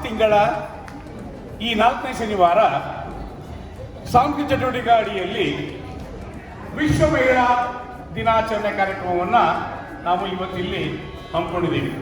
ತಿಂಗಳ ಈ 4ನೇ ಶನಿವಾರ ಸಾಂಸ್ಕೃತಿಕ ಚಟುವಟಿಕೆ ಅಡಿಯಲ್ಲಿ ವಿಶ್ವ ಮಹಿಳಾ ದಿನಾಚರಣೆ ಕಾರ್ಯಕ್ರಮವನ್ನು ನಾವು ಇವತ್ತಿಲ್ಲಿ ಹಮ್ಮಿಕೊಂಡಿದ್ದೀವಿ.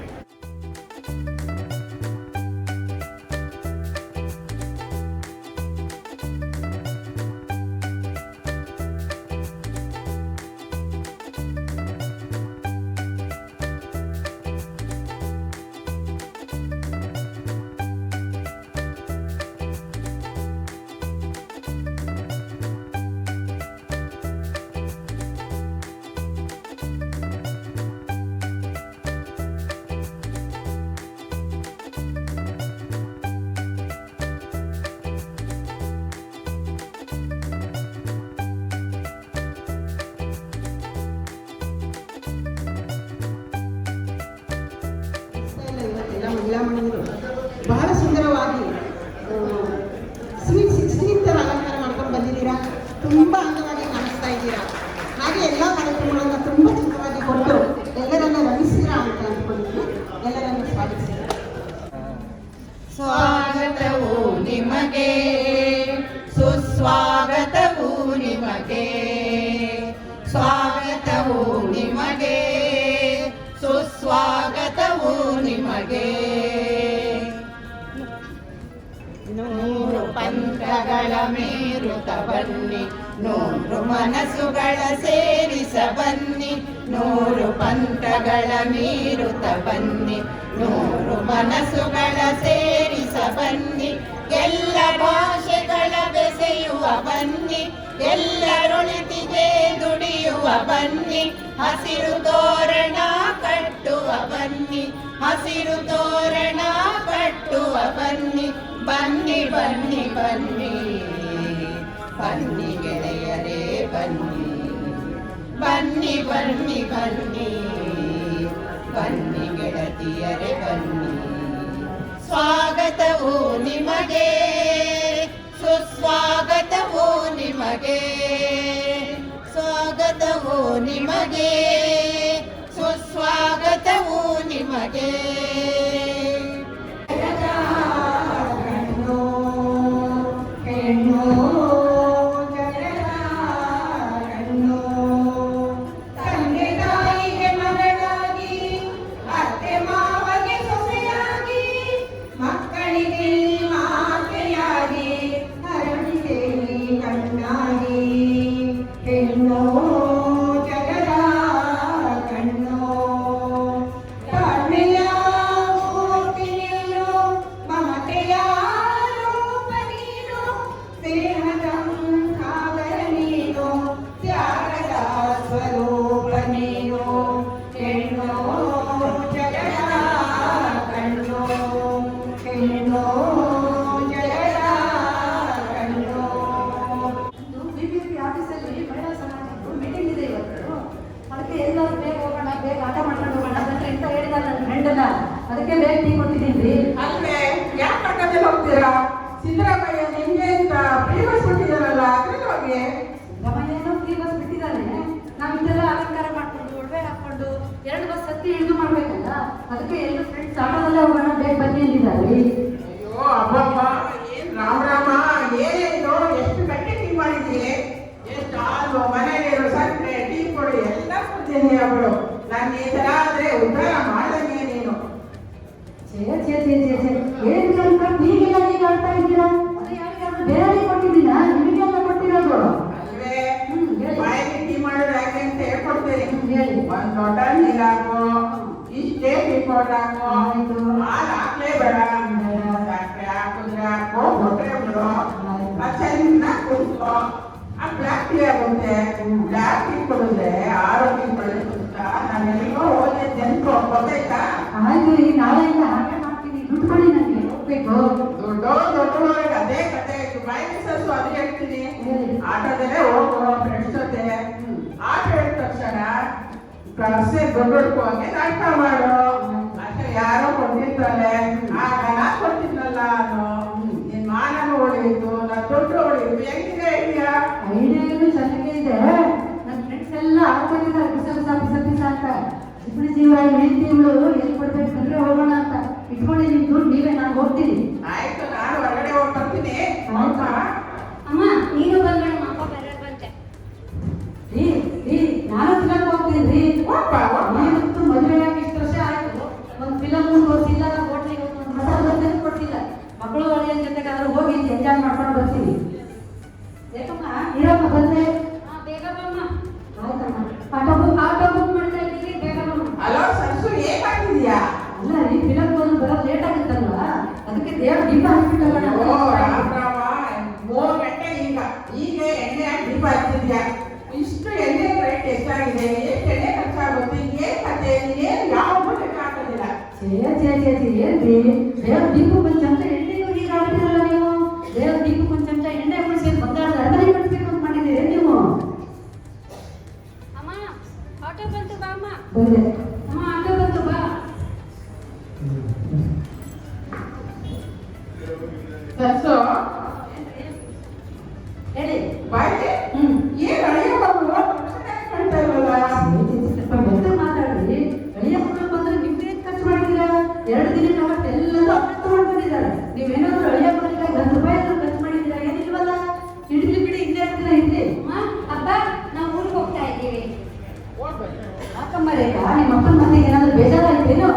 ಬಹಳ ಸುಂದರವಾಗಿ ಸ್ನಿಗ್ಧರ ಅಲಂಕಾರ ಮಾಡ್ಕೊಂಡು ಬಂದಿದ್ದೀರಾ. ತುಂಬ ಅಂದವಾಗಿ ಕಾಣಿಸ್ತಾ ಇದ್ದೀರಾ. ಹಾಗೆ ಎಲ್ಲ ಕಾರ್ಯಕ್ರಮಗಳನ್ನು ತುಂಬ ಚಿತ್ರವಾಗಿ ಕೊಟ್ಟು ಎಲ್ಲರನ್ನ ರಮಿಸ್ತೀರಾ ಅಂತ ಅಂದ್ಕೊಂಡಿದ್ದೀನಿ. ಎಲ್ಲರನ್ನು ಸ್ವಾಗತಿಸ್ತೀರಾ. ಸ್ವಾಗತವು ನಿಮಗೆ, ಸುಸ್ವಾಗತವು ನಿಮಗೆ, ಸ್ವಾಗತವು ನಿಮಗೆ, ಸುಸ್ವಾಗತವು ನಿಮಗೆ. ನೂರು ಪಂಥಗಳ ಮೀರುತ ಬನ್ನಿ, ನೂರು ಮನಸ್ಸುಗಳ ಸೇರಿಸ ಬನ್ನಿ, ನೂರು ಪಂಥಗಳ ಮೀರುತ ಬನ್ನಿ, ನೂರು ಮನಸ್ಸುಗಳ ಸೇರಿಸ ಬನ್ನಿ. ಎಲ್ಲ ಭಾಷೆಗಳ ಬೆಸೆಯುವ ಬನ್ನಿ, ಎಲ್ಲರೊಳಿತಿಗೆ ದುಡಿಯುವ ಬನ್ನಿ. ಹಸಿರು ತೋರಣ ಕಟ್ಟುವ ಬನ್ನಿ, ಹಸಿರು ತೋರಣ ಕಟ್ಟುವ ಬನ್ನಿ. ಬನ್ನಿ ಬನ್ನಿ ಬನ್ನಿ ಬನ್ನಿ ಗೆಳೆಯರೇ ಬನ್ನಿ, ಬನ್ನಿ ಬನ್ನಿ ಬನ್ನಿ ಬನ್ನಿ ಗೆಳತಿಯರೇ ಬನ್ನಿ. ಸ್ವಾಗತವು ನಿಮಗೆ, ಸುಸ್ವಾಗತವು ನಿಮಗೆ, ಸ್ವಾಗತವು ನಿಮಗೆ, ಸುಸ್ವಾಗತವು ನಿಮಗೆ. ಅದಕ್ಕೆ ಬೇಗ ಟೀ ಕೊಟ್ಟಿದ್ದೀನಿ. ಅಲ್ವೇ ಯಾಕೆ ಪಕ್ಕದಲ್ಲಿ ಹೋಗ್ತೀರಾ? ಸಿದ್ದರಾಮಯ್ಯ ನಿಮ್ಗೆ ಅಂತ ಫ್ರೀ ಬಸ್ ಕೊಟ್ಟಿದ್ದಾರಲ್ಲ, ಅದ್ರಲ್ಲಿ ಹೋಗಿ. ಸಿದ್ದರಾಮಯ್ಯನೂ ಫ್ರೀ ಬಸ್ ಬಿಟ್ಟಿದ್ದಾನೆ. ನಾವು ಇದೆಲ್ಲ ಅಲಂಕಾರ ಮಾಡ್ಕೊಂಡು ಒಡವೆ ಹಾಕೊಂಡು 2 ಬಸ್ ಹತ್ತಿ ಇಳಿದು ಮಾಡ್ಬೇಕಲ್ಲ, ಅದಕ್ಕೆ ಎಲ್ಲರೂ ಫ್ರೆಂಡ್ಸ್ ಆಟೋದಲ್ಲೇ ಹೋಗೋಣ, ಬೇಗ ಬನ್ನಿ ಅಂದಿದ್ದಾರೆ. ಅಯ್ಯೋ ಅಬ್ಬಬ್ಬ, ಏನ್ ರಾಮ ಏನೇನು ಎಷ್ಟು ಗಟ್ಟಿ ಟೀ ಮಾಡಿದ್ದೀನಿ. ಎಷ್ಟು ಹಾಲು, ಮನೆಯಲ್ಲಿರೋ ಸಕ್ಕರೆ, ಟೀ ಕೊಡಿ ಎಲ್ಲ ಕೊಡ್ತೀನಿ. ಅವಳು ನಾನು ಈ ತರ ಆದ್ರೆ ಉದ್ಧಾರ ಮಾಡ್ದಂಗೆ ನೀನು. ಏನು ಸ್ವಲ್ಪ ಟೀಗೆಲ್ಲ ನೀವು ಆಡ್ತಾ ಇದ್ದೀರಾ? ಬೇರೆ ಕೊಟ್ಟಿದ್ದೀನಾ? ನಿಮಗೆಲ್ಲ ಕೊಟ್ಟಿರೋದು ಅಲ್ವೇ? ಬಾಯಿಗೆ ಟೀ ಮಾಡೋದು ಯಾಕೆ ಅಂತ ಹೇಳ್ಕೊಡ್ತೀನಿ. ಒಂದ್ ದೊಡ್ಡ ನೀರಾಗು, ಇಷ್ಟೇ ಟೀ ಪೌಡರ್ ಹಾಕು, ಹಾಲು ಹಾಕ್ಲೇ ಬೇಡ, ಸಕ್ಕರೆ ಹಾಕಿದ್ರೆ ಹಾಕೋ, ಕೊಟ್ರೆ ಬಿಡು, ಚೆನ್ನಾಗಿ ಕುಡಿಸೋ. ಆ ಬ್ಲ್ಯಾಕ್ ಟೀ ಆಗುತ್ತೆ. ಬ್ಲ್ಯಾಕ್ ಟೀ ಕುಡಿದ್ರೆ ಆರೋಗ್ಯ ಬೆಳೆಸುತ್ತ. ನಾನೆಲ್ಲೋ ಹೋದೆ ನೆನ್ಕೊ, ಗೊತ್ತಾಯ್ತಾ? ಆಯ್ತು, ಈಗ ನಾಳೆಯಿಂದ ಹಾಗೆ ಮಾಡ್ತೀನಿ. ದುಡ್ಡು ಕೊಡಿ, ನನಗೆ ಹೋಗ್ಬೇಕು. ದೊಡ್ಡವರಿಗೆ ಅದೇ ಕತೆ. ಬಾಯಿಗೆ ಸಸ್ಸು ಅದು ಹೇಳ್ತೀನಿ. ಆಟೋದಲ್ಲೇ ಹೋಗು ಫ್ರೆಂಡ್ಸ್ ಜೊತೆ. ಆಟ ಹೇಳಿದ ತಕ್ಷಣ ಕರ್ಸೆ ದೊಡ್ಡೋಡ್ಕೋಂಗೆ ನಾಟಕ ಮಾಡು. ಅಷ್ಟೇ ಯಾರೋ ಕೊಟ್ಟಿರ್ತಾರೆ, ಆಗ ನಾ ಕೊಟ್ಟಿದ್ನಲ್ಲ ಅನ್ನೋ ನಿನ್ ಮಾನನು ಉಳಿಯಿತು, ನನ್ನ ದೊಡ್ಡ ಉಳಿಯಿತು. ಹೆಂಗಿದೆ ಐಡಿಯಾ? ಐಡಿಯಾ ಚೆನ್ನಾಗಿದೆ. ನನ್ನ ಫ್ರೆಂಡ್ಸ್ ಎಲ್ಲ ಆಡ್ಕೊಂಡಿದ್ದಾರೆ, ಬಿಸ ಬಿಸ ಬಿಸ ಬಿಸ ಅಂತ. ಇಬ್ಬರು ಜೀವ ಹೆಂಡತಿಗಳು ಎಲ್ಲಿ ಕೊಡ್ಬೇಕಂದ್ರೆ ಹೋಗೋಣ ಅಂತ ಇಟ್ಕೊಳ್ಳಿ ನಿಮ್ ದುಡ್ಡು ನೀವೇ ನಾನು ಹೋಗ್ತೀನಿ. ಆಯ್ತು, ನಾನು ಹೊರಗಡೆ ಹೋಗಿ ಬರ್ತೀನಿ. ಆಯ್ತಾ? ಅಮ್ಮ ನೀನು ಬಂದ್ಬೇಡ, ಅಪ್ಪ ಬೇರೆ ಬಂತೆ. ನಾನು ಫಿಲಮ್ ಹೋಗ್ತೀನಿ ರೀ. ನೀವಂತೂ ಮದುವೆಯಾಗಿ ಇಷ್ಟು ವರ್ಷ ಆಯ್ತು, ಒಂದು ಫಿಲಮ್ ತೋರಿಸಿಲ್ಲ, ಹೋಟ್ಲಿಗೆ ಒಂದು ಮಸಾಲೆ ಕೊಡ್ತಿಲ್ಲ. ಮಕ್ಕಳು ಒಳ್ಳೆಯ ಜೊತೆಗಾದ್ರೂ ಹೋಗಿ ಎಂಜಾಯ್ ಮಾಡ್ಕೊಂಡು ಬರ್ತೀನಿ. ಯಾಕಮ್ಮ ಇರಮ್ಮ ಬಂದ್ರೆ ಬೇಗ ಬಮ್ಮ. ಆಯ್ತಮ್ಮ, ಆಟೋ ಬುಕ್ ಮಾಡ್ತಾ ಇದ್ದೀನಿ, ಬೇಗ ಬಮ್ಮ. ಹಲೋ ಸರ್ಸು, ಏನ್ ಮಾಡ್ತಿದ್ಯಾ? ಅಲ್ಲ ರೀ, ಫಿಲಮ್ ಹೋದ್ರೆ ಬರೋದು ಲೇಟ್ ಆಗುತ್ತಲ್ವ, ಅದಕ್ಕೆ ದೇವ್ರ ದೀಪ ಹಾಕ್ಬಿಟ್ಟಲ್ಲ ನಾವು. 3 ಗಂಟೆ ಈಗ ಎಣ್ಣೆ ಹಾಕಿ ದೀಪ ಹಚ್ಚಿದ್ಯಾ? ಇಷ್ಟು ಎಣ್ಣೆ ರೇಟ್ ಎಷ್ಟಾಗಿದೆ? ಎಷ್ಟು ಎಣ್ಣೆ ಖರ್ಚಾಗುತ್ತೆ? ಏನ್ ಕತೆ? ಏನ್ ಯಾವ ಲೆಕ್ಕ ಹಾಕೋದಿಲ್ಲ. ಏನ್ರಿ ದೇವ್ರ ದೀಪಕ್ಕೆ ಒಂದು ಚಮಚ ಎಣ್ಣೆ ಈಗ ಆಗ್ತಿರಲ್ಲ ನೀವು. ದೇವ್ರ ದೀಪಕ್ಕೆ ಒಂದು ಚಮಚ ಎಣ್ಣೆ ಕುಡಿಸಿ ಬಂದಾಡ ಅಡಮನೆ ಕಟ್ಬೇಕು ಅಂತ ಮಾಡಿದ್ದೀರಿ ನೀವು. ಅಮ್ಮ ಆಟೋ ಬಂತು ಬಾ ಅಮ್ಮ. ಬಂದೆ ಅಮ್ಮ, ಆಟೋ ಬಂತು ಬಾ. ಸರ್ಸು ಹೇಳಿ. ಬಾಯಿ ಏನ್ ಅಳಿಯ ಕಾಣ್ತಾ ಇಲ್ವಲ್ಲ? ಮತ್ತೆ ಮಾತಾಡಿ. ಅಳಿಯ ಮಕ್ಕಳು ಬಂದ್ರೆ ನಿಮ್ಗೆ ಖರ್ಚು ಮಾಡಿದ್ದೀರಾ? 2 ದಿನ ಅವತ್ತೆಲ್ಲ ಖರ್ಚು ಮಾಡ್ಕೊಂಡಿದ್ದಾರೆ. ನೀವೇನಾದ್ರೂ ಅಳಿಯ ಮಕ್ಕಳಿಗೆ 10 ರೂಪಾಯಿ ಖರ್ಚು ಮಾಡಿದ್ದೀರಾ? ಏನಿಲ್ವಲ್ಲ. ಇಡ್ಲಿ ಬಿಡಿ, ಇಲ್ಲೇ ಇರ್ತೀರಾ ಇಡ್ಲಿ. ಅಪ್ಪ ನಾವು ಊರಿಗೆ ಹೋಗ್ತಾ ಇದ್ದೀವಿ. ಯಾಕಮ್ಮ ರೇಖಾ, ನಿಮ್ಮ ಅಪ್ಪನ ಮನೆಗೆ ಏನಾದ್ರು ಬೇಜಾರಾಯ್ತೇನು?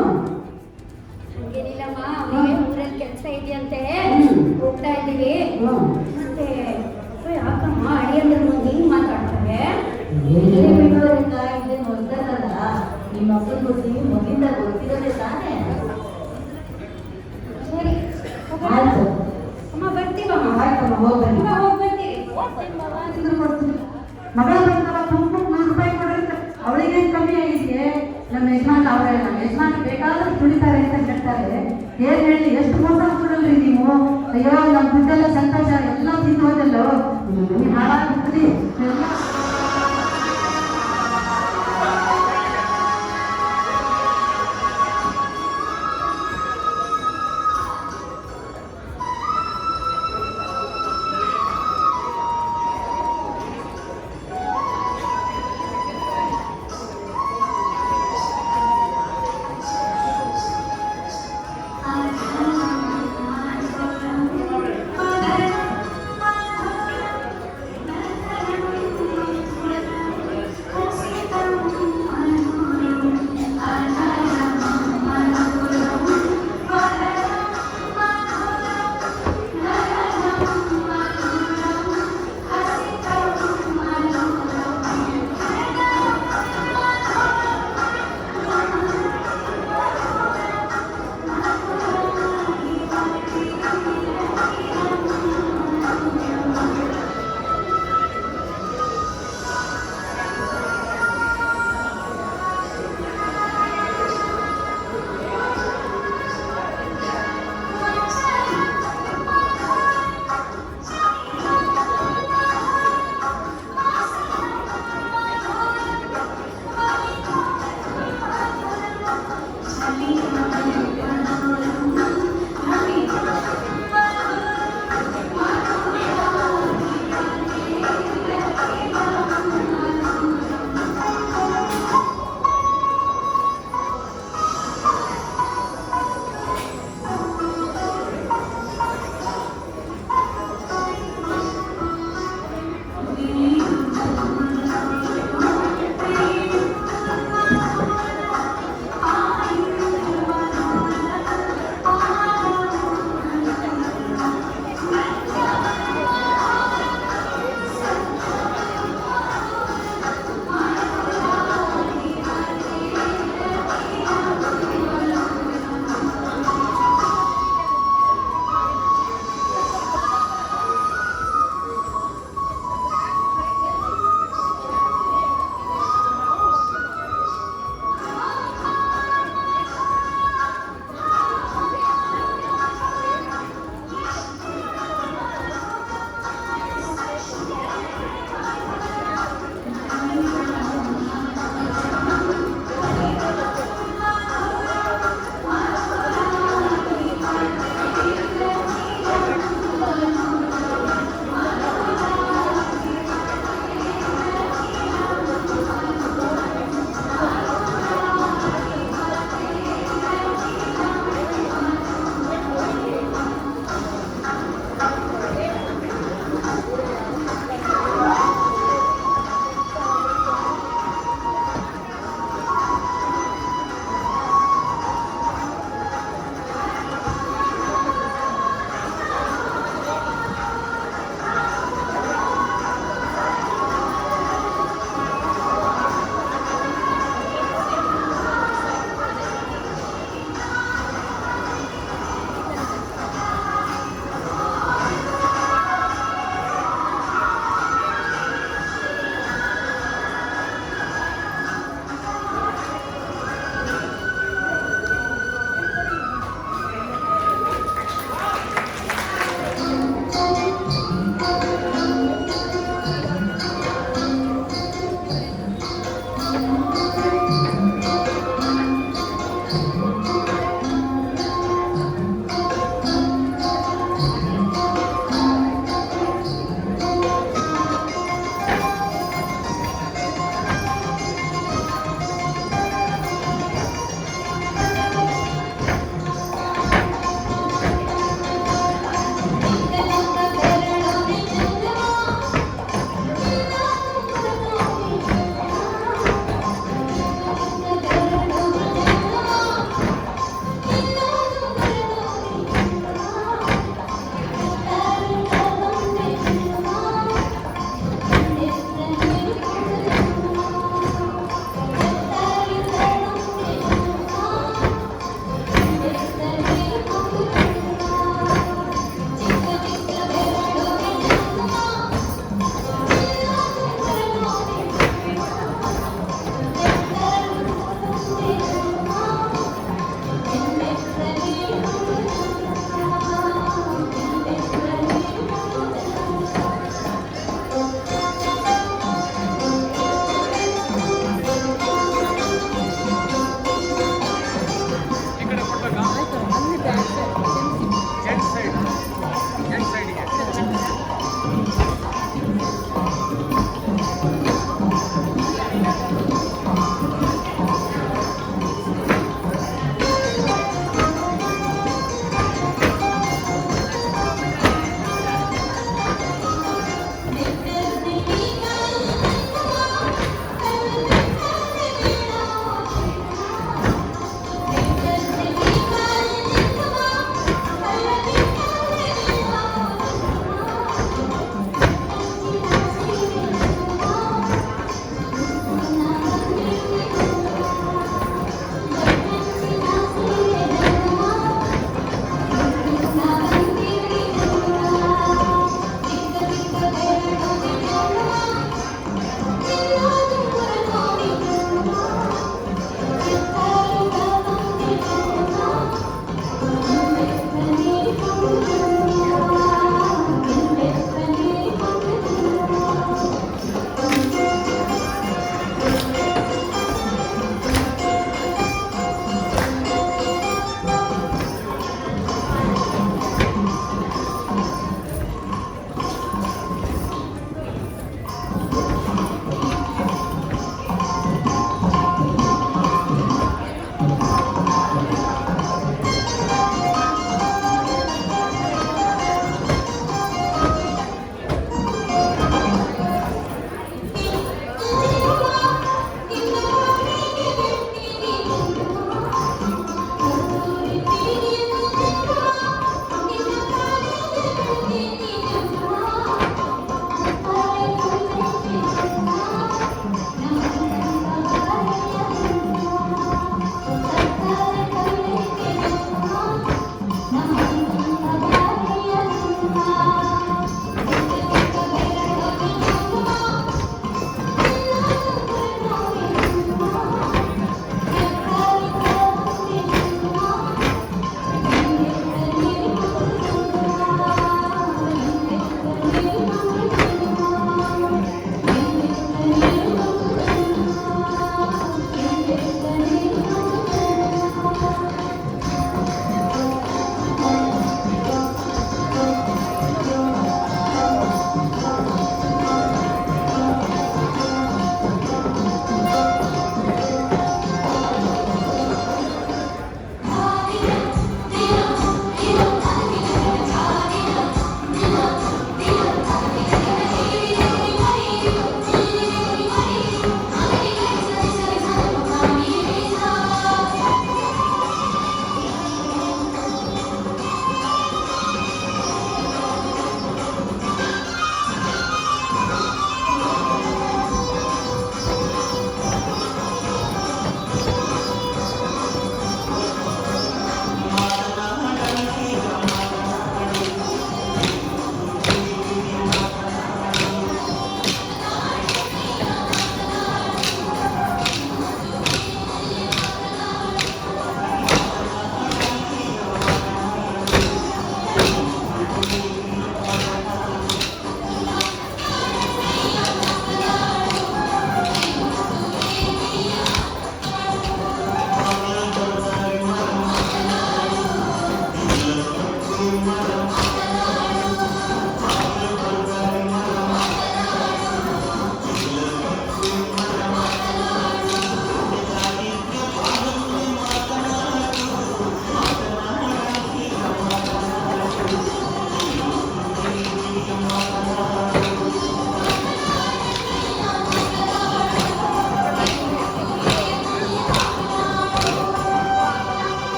ಹಂಗೇನಿಲ್ಲಮ್ಮ, ಅವನಿಗೆ ಊರಲ್ಲಿ ಕೆಲಸ ಇದೆಯಂತೆ, ಹೋಗ್ತಾ ಇದ್ದೀವಿ. ಮತ್ತೆ ಯಾಕಮ್ಮ ಅಡಿಯಂದ್ರ ಮುಂದೆ ಹಿಂಗ್ ಮಾತಾಡ್ತಾರೆ? ಬಿಡೋರಿಂದ ಇಲ್ಲಿ ನೋಡ್ತಾರಲ್ಲ, ನಿಮ್ಮ ಅಪ್ಪನ ಬುದ್ಧಿ ಮೊದಲಿಂದ ಗೊತ್ತಿರೋದೇ ತಾನೇ. ಸರಿ ಆಯ್ತು ಅಮ್ಮ, ಬರ್ತೀವಮ್ಮ. ಆಯ್ತಮ್ಮ, ಹೋಗ್ಬನ್ನಿ. ಹೋಗಿ ಬರ್ತೀವಿ. ಮಗಳ ಬಂದಲ್ಲ, ತುಂಬ 100 ರೂಪಾಯಿ ಕೊಡ್ರಿ. ಅವಳಿಗೆ ಕಮ್ಮಿ ಆಗಿದೆ. ನಮ್ಮ ಯಜಮಾನ್ ಅವರೇ, ನಮ್ಮ ಯಜಮಾನ್ ಬೇಕಾದ್ರೂ ತುಳಿತಾರೆ ಅಂತ ಹೇಳ್ತಾರೆ. ಏನ್ ಹೇಳಿ, ಎಷ್ಟು ಮೋಸ ಕೊಡಲ್ರಿ ನೀವು. ಅಯ್ಯೋ, ನಮ್ಮ ದುಡ್ಡೆಲ್ಲ ಸಂತೋಷ ಎಲ್ಲ ತಿಂದು ಹೋದಲ್ಲೋ, ಹಾಳಾಗ್ಬಿಡ್ತೀರಿ.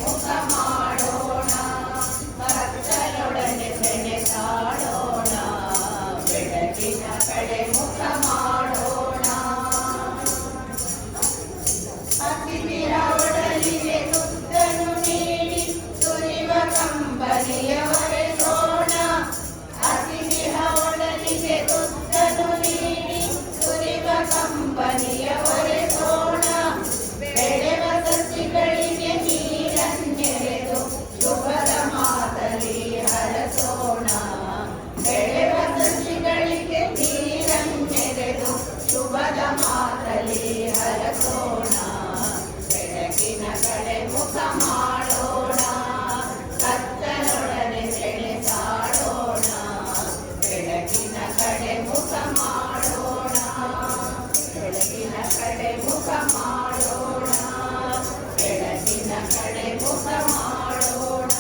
ಮುಖ ಮಾಡೋಣ, ಕತ್ತಲೊಡನೆ ಸೆಣಸಾಡೋಣ, ಬೆಳಕಿನ ಕಡೆ ಮುಖ ಮಾಡೋಣ. ಹಸಿವಿನ ಒಡಲಿಗೆ ತುತ್ತನ್ನು ನೀಡಿ ಸುರಿವ ಕಂಬನಿಯ ಒರೆಸೋಣ, ಹಸಿವಿನ ಒಡಲಿಗೆ ತುತ್ತನ್ನು ನೀಡಿ ಸುರಿವ ಕಂಬನಿಯ ಒರೆಸೋಣ, ಬೆಳೆವ ಸಸಿಗಳಿಗೆ ನೀರನ್ನೆರೆದು ಶುಭದ ಮಾತಲಿ ಹರಸೋಣ, ಬೆಳೆವ ಸಸಿಗಳಿಗೆ ನೀರನ್ನೆರೆದು ಶುಭದ ಮಾತಲಿ ಹರಸೋಣ, ಬೆಳಕಿನ ಕಡೆ ಮುಖ ಮಾಡೋಣ, ಕತ್ತಲೊಡನೆ ಸೆಣಸಾಡೋಣ, ಬೆಳಕಿನ ಕಡೆ ಮುಖ ಮಾಡೋಣ, ಬೆಳಕಿನ ಕಡೆ ಮುಖ ಮಾಡೋಣ, ಬೆಳಕಿನ ಕಡೆ ಮುಖ ಮಾಡೋಣ.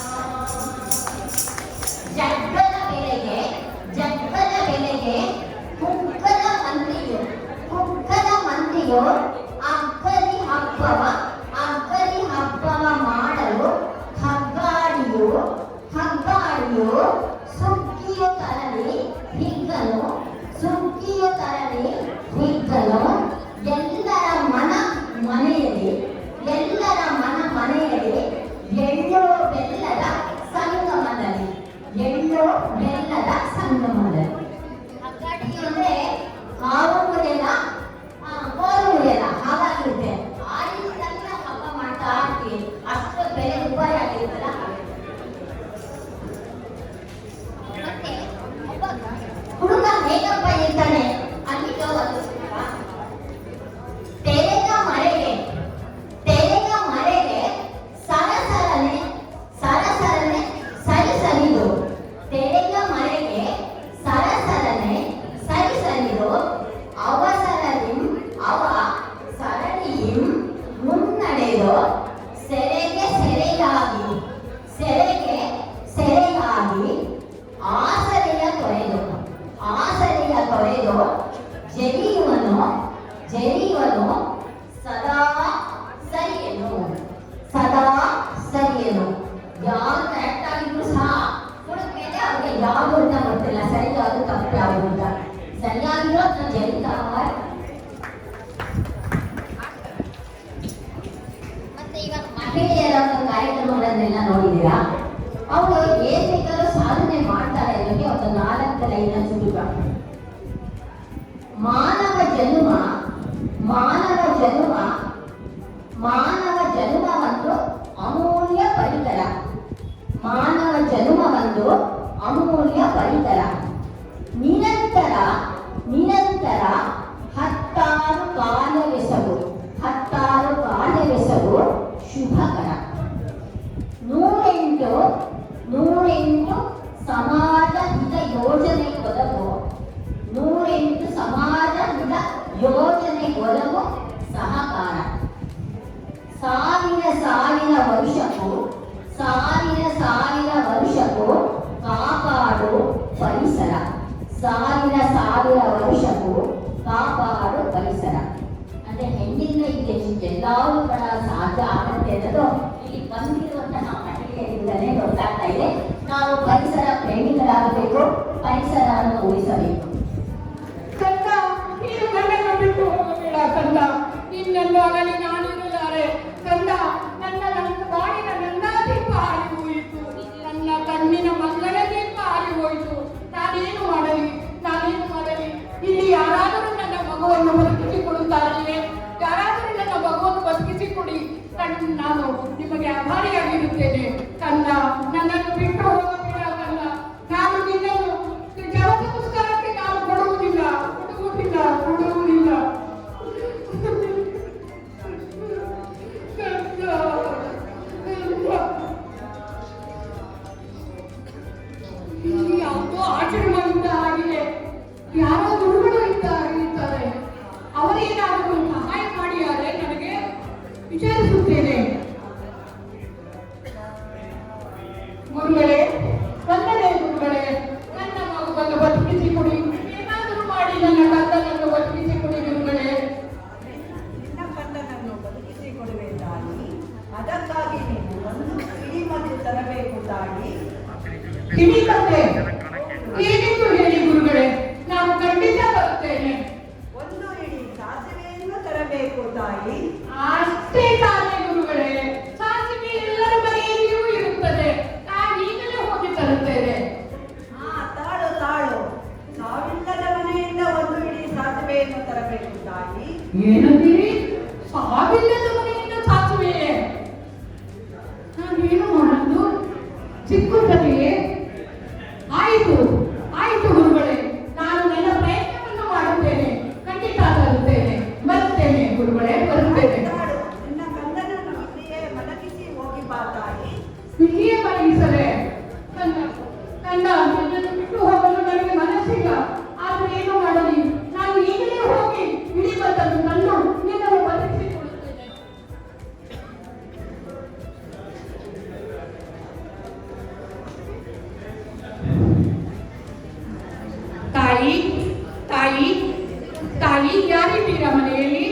ಜಗ್ಗದ ಬೆಲೆಗೆ ಕುಕ್ಕದ ಮಂತ್ರಿಯು ಅಕ್ಕರಿ ಹಬ್ಬವ ಮಾಡಲು ಹಗ್ಗಾಡಿಯು ಸುಗ್ಗಿಯ ತರಲಿ ಹಿಗ್ಗನು, ಎಲ್ಲರ ಮನ ಮನೆಯಲ್ಲಿ ಎಳ್ಳೋ ಬೆಲ್ಲದ ಸಂಗಮದಲ್ಲಿ ಹಗ್ಗಾಡಿ ಅಂದ್ರೆ ಹಾವು ಮುರಿಯಲ್ಲ, ಕೋಲು ಮುರಿಯಲ್ಲ, ಹಾಗಾಗಿರುತ್ತೆ. ಆ ರೀತಿ ಹಬ್ಬ ಮಾಡ್ತಾ ಇರ್ತೀವಿ, ಅಷ್ಟು ಬೆಲೆ ದುಬಾರಿ ಆಗಿರುತ್ತಲ್ಲ. ಮತ್ತೆ ಹುಡುಗ ಹೇಗಪ್ಪ ಇರ್ತಾನೆ ಅಲ್ಲಿಗೆ ಒಂದು ತೆರೆದ ಮರೆಗೆ ಸರಸರನೆ ಸರಿಸರಿದು, ತೆರೆದ ಮರೆಗೆ ಸರಸರನೆ ಸರಿಸರಿದು, ಅವ ಸರಣಿಯಂ ಮುನ್ನಡೆದು, ಸೆರೆಗೆ ಸೆರೆಯಾಗಿ ಆಸರೆಯ ತೊರೆದು ಜರಿಯುವನು ಸದಾ ಸರಿಯನು. ಯಾರು ಕರೆಕ್ಟ್ ಆಗಿದ್ರು ಸಹ ಹುಡುಕ್ಮೇಲೆ ಅವ್ರಿಗೆ ಯಾವುದು ಅಂತ ಗೊತ್ತಿಲ್ಲ, ಸರಿಯಾದ ತಪ್ಪು ಯಾವುದು ಅಂತ. ಸರಿಯಾಗಿರೋ ಅದನ್ನ ಜರಿತಾರ. ಮತ್ತೆ ಇವಾಗ ಮಹಿಳೆಯರ ಒಂದು ಕಾರ್ಯಕ್ರಮಗಳನ್ನೆಲ್ಲ ನೋಡಿದ್ದೀರಾ? ಅವರು ಏನ್ ಬೇಕಾದ್ರೂ ಸಾಧನೆ ಮಾಡ್ತಾರೆ ಅನ್ನೋಕೆ ಒಂದು 4 ಲೈನ್ ಸುಲಭ. ಮಾನವ ಜನ್ಮ ಒಂದು ಅಮೂಲ್ಯ ಪರಿಕರ. ನಿರಂತರ 10 ಕಾರ್ಯವೆಸಗು ಶುಭಕರ. 108 ಸಮಾಜ ಹಿತ ಯೋಜನೆ ಒದಗು ಸಹಕಾರ. ಸಾವಿರ ವರ್ಷಕ್ಕೂ ಕಾಪಾಡು ಪರಿಸರ. ಅಂದ್ರೆ ಹೆಣ್ಣಿಂದ ಇಲ್ಲಿ ಎಲ್ಲವೂ ಕೂಡ ಸಾಧ್ಯ ಆಗುತ್ತೆ ಅನ್ನೋದು ಇಲ್ಲಿ ಬಂದಿರುವಂತಹ ಮಹಿಳೆಯರಿಂದಲೇ ಗೊತ್ತಾಗ್ತಾ ಇದೆ. ನಾವು ಪರಿಸರ ಪ್ರೇಮಿಗಳಾಗಬೇಕು, ಪರಿಸರವನ್ನು ಉಳಿಸಬೇಕು. ಕಂದ, ನೀನು ನನ್ನನ್ನು ಬಿಟ್ಟು ಹೋಗಬೇಡ ಕಂದ, ನಿನ್ನನ್ನು ಆಗಲಿ ನಾನಿರಲಾರೆ ಕಂದ. ನನ್ನ ಬಾಳಿನ ನನ್ನ ದೀಪ ಆರಿ ಹೋಯಿತು, ನನ್ನ ಕಣ್ಣಿನ ಮಕ್ಕಳ ದೀಪ ಆರಿ ಹೋಯಿತು. ನಾನೇನು ಮಾಡಲಿ? ಇಲ್ಲಿ ಯಾರಾದರೂ ನನ್ನ ಮಗುವನ್ನು ಬದುಕಿಸಿಕೊಡುತ್ತಾರೆಯೇ? ಯಾರಾದರೂ ನನ್ನ ಮಗುವನ್ನು ಬದುಕಿಸಿಕೊಡಿ. ನಾನು ನಿಮಗೆ ಆಭಾರಿಯಾಗಿರುತ್ತೇನೆ ಕಂದ. ನನ್ನನ್ನು ಬಿಟ್ಟು ಹೋಗಬೇಡ ಕಂದ. ನಾನು ನಿನ್ನನ್ನು ಜಗತ್ತು ಪುಸ್ತಕಕ್ಕೆ ನಾನು ಕೊಡುವುದಿಲ್ಲ. ಯಾವುದೋ ಆಚರಣೆಯಿಂದ ಆಗಿದೆ. ಯಾರೋ ಗುರುಗಳು ಇರ್ತಾರೆ, ಅವರೇನಾದರೂ ಸಹಾಯ ಮಾಡಿಯಾರೆ ನನಗೆ ವಿಚಾರಿಸುತ್ತೇನೆ. ಗುರುಗಳೇ, ತರಬೇಕು ತಾಯಿ. ಕಿವಿ ಕತೆ ಏನೆಂದು ಹೇಳಿ ಗುರುಗಳೇ, ನಾನು ಖಂಡಿತ ಬರುತ್ತೇನೆ. ಒಂದು ಹಿಡಿ ಸಾಸಿವೆಯನ್ನು ತರಬೇಕು ತಾಯಿ. ಅಷ್ಟೇ ತಾನೇ ಗುರುಗಳೇ, ಸಾಸಿವೆ ಎಲ್ಲರ ಮನೆಯಲ್ಲಿಯೂ ಇರುತ್ತದೆ. ನಾನು ಈಗಲೇ ಹೋಗಿ ತರುತ್ತೇನೆ. ತಾಳು ತಾಳು, ಸಾವಿಲ್ಲದ ಮನೆಯಿಂದ ಒಂದು ಹಿಡಿ ಸಾಸಿವೆಯನ್ನು ತರಬೇಕು ತಾಯಿ. ಏನಂತೀರಿ? ಸಾವಿಲ್ಲದ ಮನೆಯಿಂದ ಸಾಸುವೆಯೇ? ನಾನೇನು ಮಾಡುದು? ಚಿಕ್ಕುತ್ತದೆಯೇ? ಆಯಿತು ಆಯಿತು ಗುರುಗಳೇ, ನಾನು ನನ್ನ ಪ್ರಯತ್ನವನ್ನು ಮಾಡುತ್ತೇನೆ. ಖಂಡಿತ ತರುತ್ತೇನೆ. ಬರುತ್ತೇನೆ ಗುರುಗಳೇ, ಬರುತ್ತೇನೆ. ತಾಳು, ನಿನ್ನ ಕಂದನನ್ನು ಇಲ್ಲಿಯೇ ಮಲಗಿಸಿ ಹೋಗಿ ಬಾ ತಾಯಿ. ಇಲ್ಲಿಯೇ ಮಲಗಿಸಲೇ? ಕಂದ ಕಂದ, ನಿನ್ನನ್ನು ಬಿಟ್ಟು ಹೋಗಲು ನನಗೆ ಮನಸ್ಸಿಲ್ಲ. ಆದರೆ ಏನು ಮಾಡಲಿ? ನಾನು ಈಗಲೇ ಹೋಗಿ ಇಡೀ ಬತ್ತನ್ನು ತಂದು ನಿನ್ನನ್ನು ಬದುಕಿಸಿಕೊಡುತ್ತೇನೆ. ತಾಯಿ ತಾಯಿ ತಾಯಿ, ಯಾರಿದ್ದೀರಾ ಮನೆಯಲ್ಲಿ?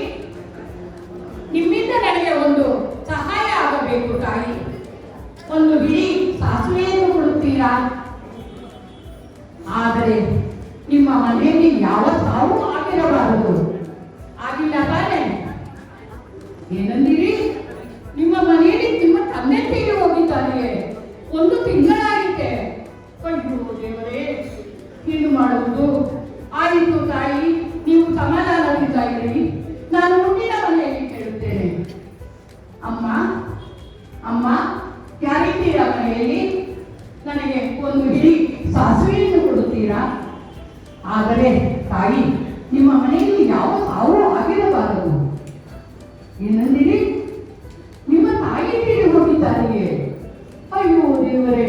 ನಿಮ್ಮಿಂದ ನನಗೆ ಒಂದು ಸಹಾಯ ಆಗಬೇಕು ತಾಯಿ. ಒಂದು ಬಿಡಿ ಸಾಸಿವೆಯನ್ನು ಕೊಡುತ್ತೀರಾ? ಆದರೆ ನಿಮ್ಮ ಮನೆಯಲ್ಲಿ ಯಾವ ಸಾವು ಆಗಿರಬಾರದು. ಆಗಿಲ್ಲ ತಾನೆ? ಏನಂದಿರಿ? ನಿಮ್ಮ ಮನೆಯಲ್ಲಿ ನಿಮ್ಮ ತಂದೆ ತೀರಿ ಹೋಗಿದ್ದಾರೆಯೇ? 1 ತಿಂಗಳಾಗಿದೆ. ಅಯ್ಯೋ ದೇವರೇ, ಏನು ಮಾಡುವುದು? ಆಯಿತು ತಾಯಿ, ನೀವು ಸಮಾಧಾನದಿಂದ ಇರಿ. ನಾನು ಮುಂದಿನ ಮನೆಯಲ್ಲಿ ಕೇಳುತ್ತೇನೆ. ಅಮ್ಮ ಅಮ್ಮ, ಯಾರಿದ್ದೀರಾ ಮನೆಯಲ್ಲಿ? ನನಗೆ ಒಂದು ಹಿಡಿ ಸಾಸಿವೆಯನ್ನು ಕೊಡುತ್ತೀರಾ? ಆದರೆ ತಾಯಿ, ನಿಮ್ಮ ಮನೆಯಲ್ಲಿ ಯಾವ ಸಾವು ಆಗಿರಬಾರದು. ಏನಂದಿರಿ? ನಿಮ್ಮ ತಾಯಿ ತೀರಿ ಹೋಗಿದ್ದಾರೆಯೇ? ಅಯ್ಯೋ ದೇವರೇ,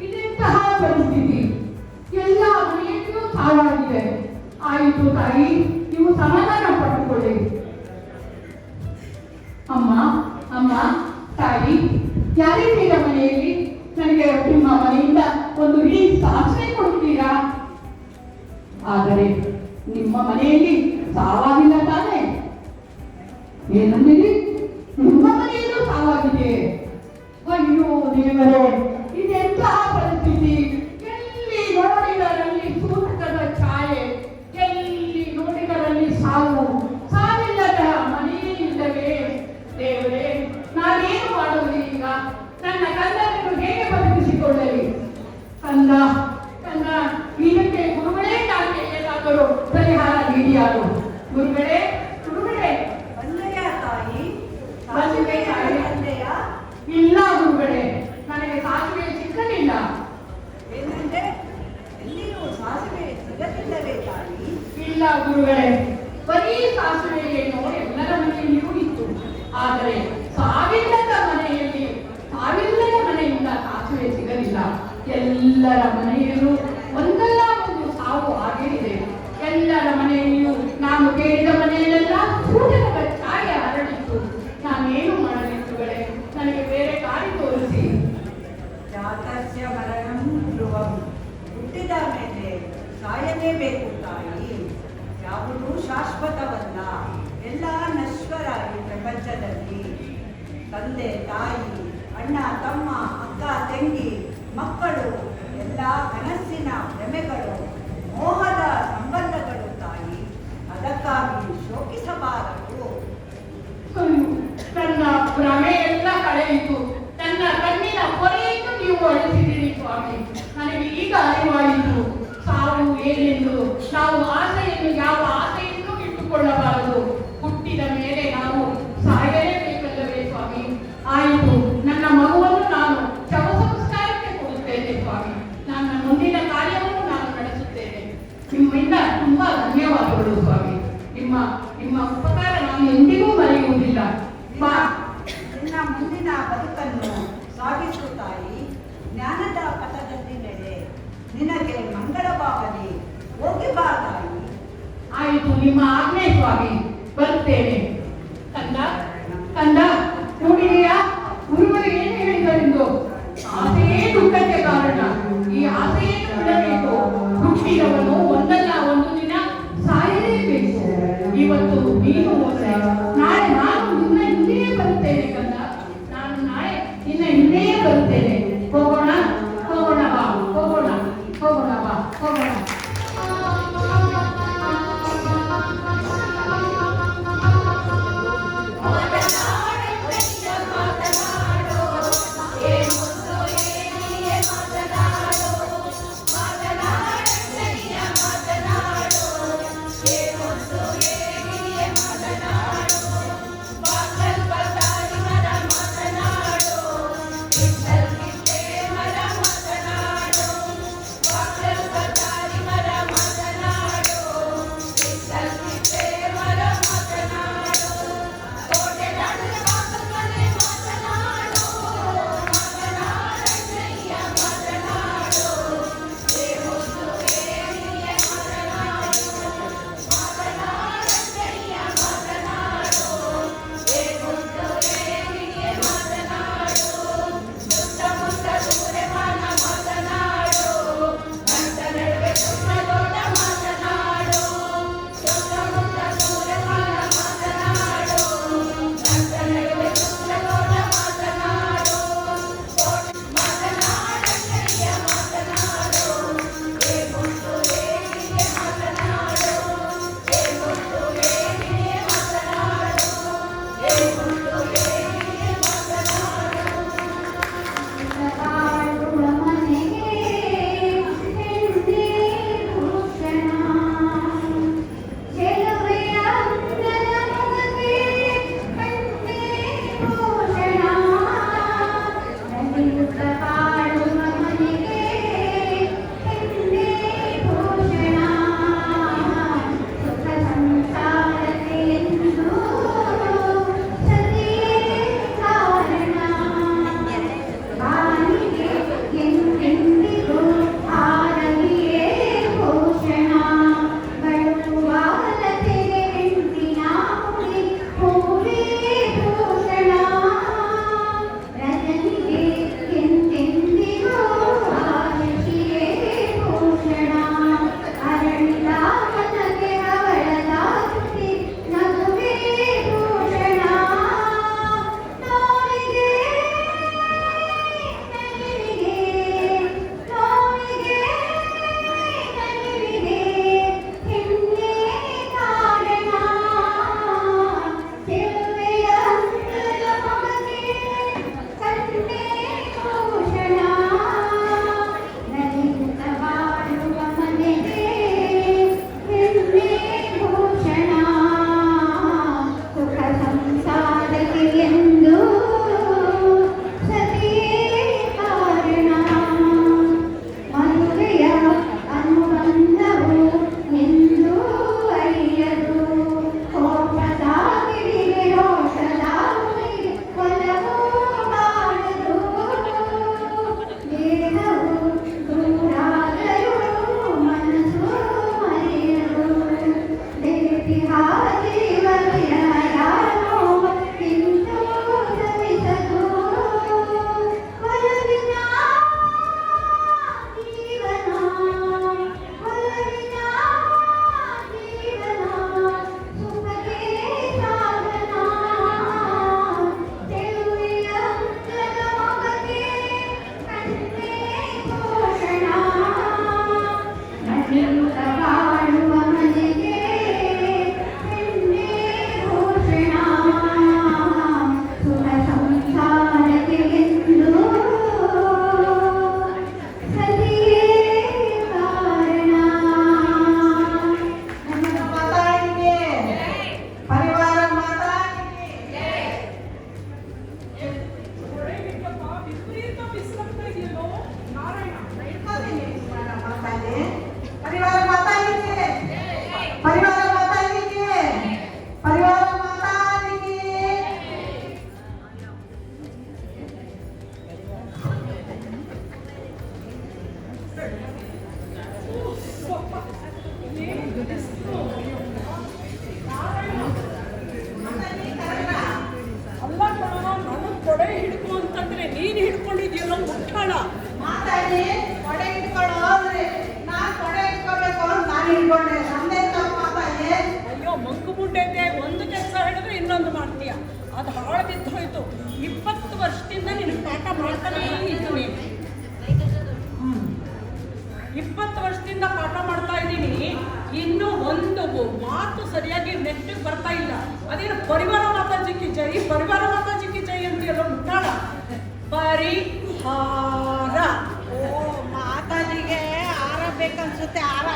ಇದೆಂತಹ ಪರಿಸ್ಥಿತಿ! ಎಲ್ಲ ಮನೆಯಲ್ಲಿಯೂ ಸಾವಾಗಿದೆ. ಆಯಿತು ತಾಯಿ, ನೀವು ಸಮಾಧಾನ ಪಟ್ಟುಕೊಳ್ಳಿ. ಅಮ್ಮ ಅಮ್ಮ, ತಾಯಿ, ಯಾರಿದ್ದೀರ ಮನೆಯಲ್ಲಿ? ನನಗೆ ನಿಮ್ಮ ಮನೆಯಿಂದ ಒಂದು ಹಿಡಿ ಸಾಸಿವೆ ಕೊಡ್ತೀರಾ? ಆದರೆ ನಿಮ್ಮ ಮನೆಯಲ್ಲಿ ಸಾವಾಗಿಲ್ಲ ತಾನೆ? ಏನಂದಿರಿ? ನಿಮ್ಮ ಮನೆಯಲ್ಲೂ ಸಾವಾಗಿದೆ. ಅಯ್ಯೋ ದೇವರೇ, ಇದೆಂತಹ ಪರಿಸ್ಥಿತಿ! ಎಲ್ಲಿ ನೋಡಿದರಲ್ಲಿ ಸೂತಕದ ಛಾಯೆ, ಎಲ್ಲಿ ನೋಡಿದರಲ್ಲಿ ಸಾವು. ಸಾವಿಲ್ಲದ ಮನೆಯೇ ಇಲ್ಲವೇ? ದೇವರೇ, ನಾನೇನು ಮಾಡುವುದು ಈಗ? ನನ್ನ ಕಂದನನ್ನು ಹೇಗೆ ಬದುಕಿಸಿಕೊಳ್ಳಲಿ? ಕಂದ ಕಂದ, ಇದಕ್ಕೆ ಗುರುಗಳೇ ನನಗೆ ಏನಾದರೂ ಪರಿಹಾರ ನೀಡಿಯಾರು. ಗುರುಗಳೇ ಗುರುಗಳೇ. ಬಂದೆಯಾ ತಾಯಿ? ಬಂದೆ ತಾಯಿ. ಬಂದೆಯಾ? ಇಲ್ಲ ಗುರುಗಳೇ, ನನಗೆ ಸಾಸಿವೆ ಸಿಕ್ಕಲಿಲ್ಲ. ಏನಂದ್ರೆ ಎಲ್ಲಿಯೂ ಸಾಸಿವೆ ಸಿಗಲಿಲ್ಲವೇ ತಾಯಿ? ಇಲ್ಲ ಗುರುಗಳೇ, ಬರೀ ಸಾಸಿವೆ ಏನೋ ಎಲ್ಲರ ಮನೆಯಲ್ಲಿಯೂ ಇತ್ತು. ಆದರೆ ಸಾವಿಲ್ಲದ ಮನೆಯಿಂದ ಸಾಸಿವೆ ಸಿಗಲಿಲ್ಲ. ಎಲ್ಲರ ಮನೆಯಲ್ಲೂ ಒಂದಲ್ಲ ಒಂದು ಸಾವು ಆಗೇ ಇದೆ. ಎಲ್ಲರ ಮನೆಯಲ್ಲಿಯೂ ನಾನು ಕೇಳಿದ ಮನೆಯಲ್ಲೆಲ್ಲ ಸೂಚನೆಗಳ ಛಾಯೆ ಹರಡಿತ್ತು. ನಾನೇನು ಮಾಡಲಿ ಗುರುಗಳೇ? ನನಗೆ ಬೇರೆ ದಾರಿ ತೋರಿಸಿ. ಜಾತಸ್ಯ ಮರಣಂ ಧ್ರುವಂ, ಹುಟ್ಟಿದ ಮೇಲೆ ಸಾಯಲೇಬೇಕು ತಾಯಿ. ಯಾವುದೂ ಶಾಶ್ವತವಲ್ಲ, ಎಲ್ಲ ನಶ್ವರ ಈ ಪ್ರಪಂಚದಲ್ಲಿ. ತಂದೆ ತಾಯಿ, ಅಣ್ಣ ತಮ್ಮ, ಅಕ್ಕ ತಂಗಿ, ಮಕ್ಕಳು ಎಲ್ಲ ಕನಸಿನ ಭ್ರಮೆಗಳು, ಮೋಹದ ಸಂಬಂಧಗಳು ತಾಯಿ. ಅದಕ್ಕಾಗಿ ಶೋಕಿಸಬಾರದು. ನನ್ನ ಭ್ರಮೆ ಎಲ್ಲ ಕಳೆಯಿತು. ನನ್ನ ಕಣ್ಣಿನ ಹೊರೆಯನ್ನು ನೀವು ಅಳಿಸಿದಿರಿ ಸ್ವಾಮಿ. ನನಗೆ ಈಗ ಅರಿವಾಯಿತು ಸಾವು ಏನೆಂದು. ನಾವು ಯಾವ ಆಸೆಯನ್ನು ಇಟ್ಟುಕೊಳ್ಳಬಾರದು. ಹುಟ್ಟಿದ ಮೇಲೆ ನಾವು ಸಾಯಲೇಬೇಕಲ್ಲವೇ ಸ್ವಾಮಿ? ಆಯಿತು, ನನ್ನ ಮಗುವನ್ನು ನಾನು ಶವ ಸಂಸ್ಕಾರಕ್ಕೆ ಕೊಡುತ್ತೇನೆ ಸ್ವಾಮಿ. ನನ್ನ ಮುಂದಿನ ಕಾರ್ಯವನ್ನು ನಾನು ನಡೆಸುತ್ತೇನೆ. ನಿಮ್ಮಿಂದ ತುಂಬಾ ಧನ್ಯವಾದಗಳು ಸ್ವಾಮಿ. ನಿಮ್ಮ ಉಪಕಾರ ನಾನು ಎಂದಿಗೂ ಮರೆಯುವುದಿಲ್ಲ. ನಿನ್ನ ಮುಂದಿನ ಬದುಕನ್ನು ಸಾಗಿಸು ತಾಯಿ. ಜ್ಞಾನದ ಪಥದಲ್ಲಿ ನಡೆ, ನಿನಗೆ ಮಂಗಳವಾಗಲಿ. ಹೋಗಿ ಬಾ ತಾಯಿ. ಆಯಿತು, ನಿಮ್ಮ ಆಜ್ಞೆ ಸ್ವಾಮಿ. ಬರುತ್ತೇನೆ. ಕಂದ ಕಂದ, ನೋಡಿದೆಯಾ ಗುರುಗಳು ಏನು ಹೇಳಿದರೆಂದು? ಆಸೆಯೇ ದುಃಖಕ್ಕೆ ಕಾರಣ. ಈ ಆಸೆಯನ್ನು ಬಿಡಬೇಕು. ಹುಟ್ಟಿದವನು ಒಂದಲ್ಲ ಒಂದು ದಿನ ಸಾಯಲೇಬೇಕು. ಇವತ್ತು ನೀನು ಹೋದರೆ ನಾಳೆ ನಾನು ನಿನ್ನ ಹಿಂದೆಯೇ ಬರುತ್ತೇನೆ ಕಂದ. ನಾನು ನಾಳೆ ನಿನ್ನ ಹಿಂದೆಯೇ ಬರುತ್ತೇನೆ. ಇಟ್ಕೊಳ್ಳೋಣ. ಮಾತಾಡಿ ಕೊಡೆ ಇಟ್ಕೊಳ್ಳೋ ಅಂದ್ರೆ ನಾನ್ ಕೊಡೆ ಇಟ್ಕೋಬೇಕು ಅಂತ ನಾನು ಇಟ್ಕೊಂಡೆ. ನಮ್ದೇ ತಪ್ಪು ಮಾತಾಡಿ. ಅಯ್ಯೋ ಮಂಕು ಮುಂಡೆದೆ, ಒಂದು ಕೆಲಸ ಹೇಳಿದ್ರೆ ಇನ್ನೊಂದು ಮಾಡ್ತೀಯ. ಅದು ಹಾಳು ಬಿದ್ದು ಹೋಯ್ತು. 20 ವರ್ಷದಿಂದ ನಿನಗೆ ಪಾಠ ಮಾಡ್ತಾನೇ ಇತ್ತು ನೀನು. 20 ವರ್ಷದಿಂದ ಪಾಠ ಮಾಡ್ತಾ ಇದ್ದೀನಿ. ಇನ್ನೂ ಒಂದು ಮಾತು ಸರಿಯಾಗಿ ನೆಟ್ಟಿಗೆ ಬರ್ತಾ ಇಲ್ಲ. ಅದೇನು ಪರಿವಾರ ಮಾತಾಜಿಕ್ಕಿ ಜೈ, ಪರಿವಾರ ಮಾತಾಜಿಕ್ಕಿ ಜೈ ಅಂತ ಎಲ್ಲ ಮುಟ್ಟಾಳ. ಪರಿಹಾರ. ಓ ಮಾತಾಜಿಗೆ ಆರ ಬೇಕನ್ಸುತ್ತೆ. ಆರ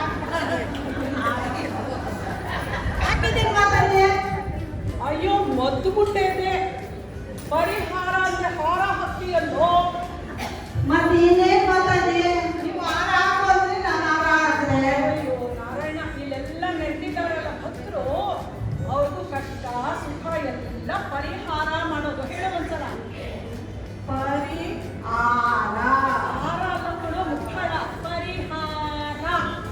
ಹಾಕಿದ್ದೀನಿ ಮಾತಾಡಿ. ಅಯ್ಯೋ ಮದ್ದು ಮುಟ್ಟೆ ಇದೆ. ಪರಿಹಾರ ಅಂದ್ರೆ ಹಾರ ಹತ್ತಿಯಲ್ಲೋ. ಮತ್ತೆ ಇನ್ನೇನ್ ಮಾತಾಡಿ? ನೀವು ಆರ ಹಾಕು ಅಂದ್ರೆ ನಾನು ಆರ ಹಾಕಿದೆ. ಅಯ್ಯೋ ನಾರಾಯಣ, ಇಲ್ಲೆಲ್ಲ ನೆಟ್ಟಿದ್ದಾರಲ್ಲ ಭಕ್ತರು, ಅವ್ರಿಗೂ ಕಷ್ಟ ಸುಖ ಎಲ್ಲ ಪರಿಹಾರ ಮಾಡೋದು. ಹೇಳೋ ಒಂದ್ಸಲ. ಪರಿಹಾರ. ಹಾರ ಅನ್ನೋದು ಮುಖ್ಯ. ಪರಿಹಾರ.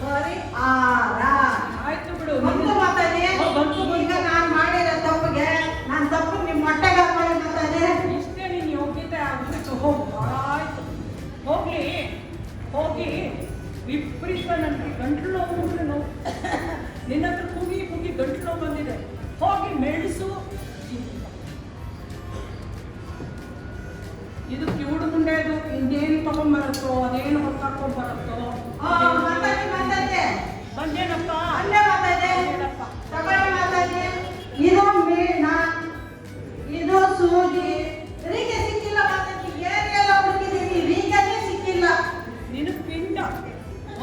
ಪರಿಹಾರ. ಆಯ್ತು ಬಿಡು. ಬಂತು ಮಾತಾಡಿ. ಈಗ ನಾನು ಮಾಡಿರೋ ತಪ್ಪಿಗೆ ನಾನು ತಪ್ಪು ನಿಮ್ಮ ಹೊಟ್ಟೆಗೆ ಹಾಕೊಳ್ಳಿ ಮಾತಾಡಿ. ಇಷ್ಟೇ ನೀನು ಯೋಗ್ಯತೆ ಆಗ್ಬಿಟ್ಟು ಆಯ್ತು. ಹೋಗ್ಲಿ ಹೋಗಿ ವಿಪರೀತ ನನಗೆ ಗಂಟ್ಲು ನೋವು ಅಂದ್ರೆ ನೋವು. ನಿನ್ನ ಹತ್ರ ಕೂಗಿ ಕೂಗಿ ಗಂಟ್ಲು ನೋವು ಬಂದಿದೆ. ಹೋಗಿ ಮೆಣಸು, ಇದು ಕಿವುಡು ಮುಂಡೆದು ಇನ್ನೇನು ತಗೊಂಡ್ಬರುತ್ತೋ ಅದೇನು ಹೊತ್ತಾಕೊಂಡ್ ಬರುತ್ತೋ. ಮಾತಾಡಿ ಮಾತಾಡಿ. ಬಂದೇನಪ್ಪ. ಅಲ್ಲೇ ಮಾತಾಡಿ. ಹೇಳಪ್ಪ. ತಗೊಳ್ಳಿ ಮಾತಾಡಿ. ಇದು ಮೀನ, ಇದು ಸೂಜಿ. ರೀಗೆ ಸಿಕ್ಕಿಲ್ಲ ಮಾತಾಡಿ. ಏನೆಲ್ಲ ಹುಡುಕಿದೀನಿ, ರೀಗನೇ ಸಿಕ್ಕಿಲ್ಲ. ನೀನು ಪಿಂಡ.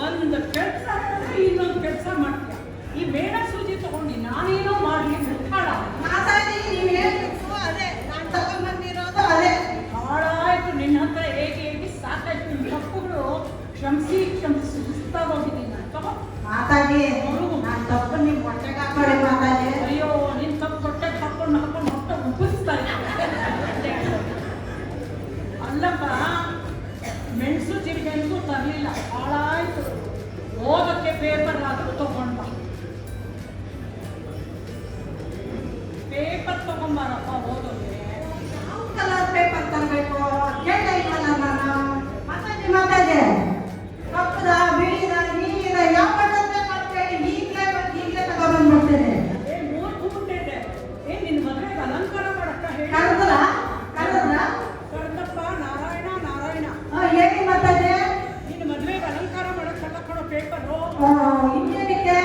ಒಂದು ಕೆಲಸ ಹೇಳಿದ್ರೆ ಇನ್ನೊಂದು ಕೆಲಸ ಮಾಡ್ತೀಯ. ಈ ಬೇಡ ಸೂಜಿ ತಗೊಂಡು ನಾನೇನೋ ಮಾಡ್ಲಿ ಮುಟ್ಟಾಳ. ಮಾತಾಡಿ. ನೀವು ಹೇಳ್ಬೇಕು ಅದೇ, ನಾನು ತಗೊಂಡ್ಬಂದಿರೋದು ಅದೇ. ಹಾಳಾಯ್ತು ನಿನ್ನ ಹತ್ರ ಹೇಗೆ ಹೇಗೆ ಸಾಕಾಯ್ತು. ನಿಮ್ಮ ತಪ್ಪುಗಳು ಕ್ಷಮಿಸಿ ಕ್ಷಮಿಸಿ ಸುಸ್ತಾಗೋಗಿದ್ದೀನಿ ನಾನು. ತಗೋ ಮಾತಾಡಿ. ನಾನು ತಪ್ಪು ನಿಮ್ಮ ಹೊಟ್ಟೆಗೆ ಹಾಕೊಳ್ಳಿ ಮಾತಾಡಿ. ಅಯ್ಯೋ ನಿನ್ನ ತಪ್ಪು ಹೊಟ್ಟೆಗೆ ಹಾಕೊಂಡು ಹೊಟ್ಟೆ ಉಬ್ಬಿಸ್ತಾ ಇದ್ದೆ. ಅಲ್ಲಪ್ಪ, ಮೆಣಸು ಜೀರಿಗೆಗೂ ತರಲಿಲ್ಲ. ಹಾಳಾಯ್ತು. ಓದಕ್ಕೆ ಪೇಪರ್ ಆದರೂ ತಗೊಂಡ. ಪೇಪರ್ ತಗೊಂಬಾರಪ್ಪ ಓದೋಕೆ. ಯಾವ ಕಲರ್ ಪೇಪರ್ ತರಬೇಕು ಕೇಳ್ತಾ ಇಲ್ವಲ್ಲ ನಾನು. ಮಾತಾಡಿ ಮಾತಾಡಿ. ಕಪ್ಪದ ಬಿಳಿದ ನೀಲಿದ ಯಾವ ಬಣ್ಣದ ಪೇಪರ್ ಕೇಳಿ ಈಗಲೇ ತಗೊಂಡ್ಬಂದ್ಬಿಡ್ತೇನೆ. ಮೂರ್ಖ ಬಿಟ್ಟಿದ್ದೆ. ನಿನ್ನ ಮದುವೆಗೆ ಅಲಂಕಾರ ಮಾಡಕ್ಕ ಹೇಳಿ. ಕರೆದ್ರ ಕರ್ದಪ್ಪ. ನಾರಾಯಣ ನಾರಾಯಣ. ಹೇಳಿ ಮಾತಾಡಿ. ನಿನ್ನ ಮದುವೆಗೆ ಅಲಂಕಾರ ಮಾಡಕ್ಕಲ್ಲ ಕೊಡೋ ಪೇಪರು. ಇನ್ನೇನಕ್ಕೆ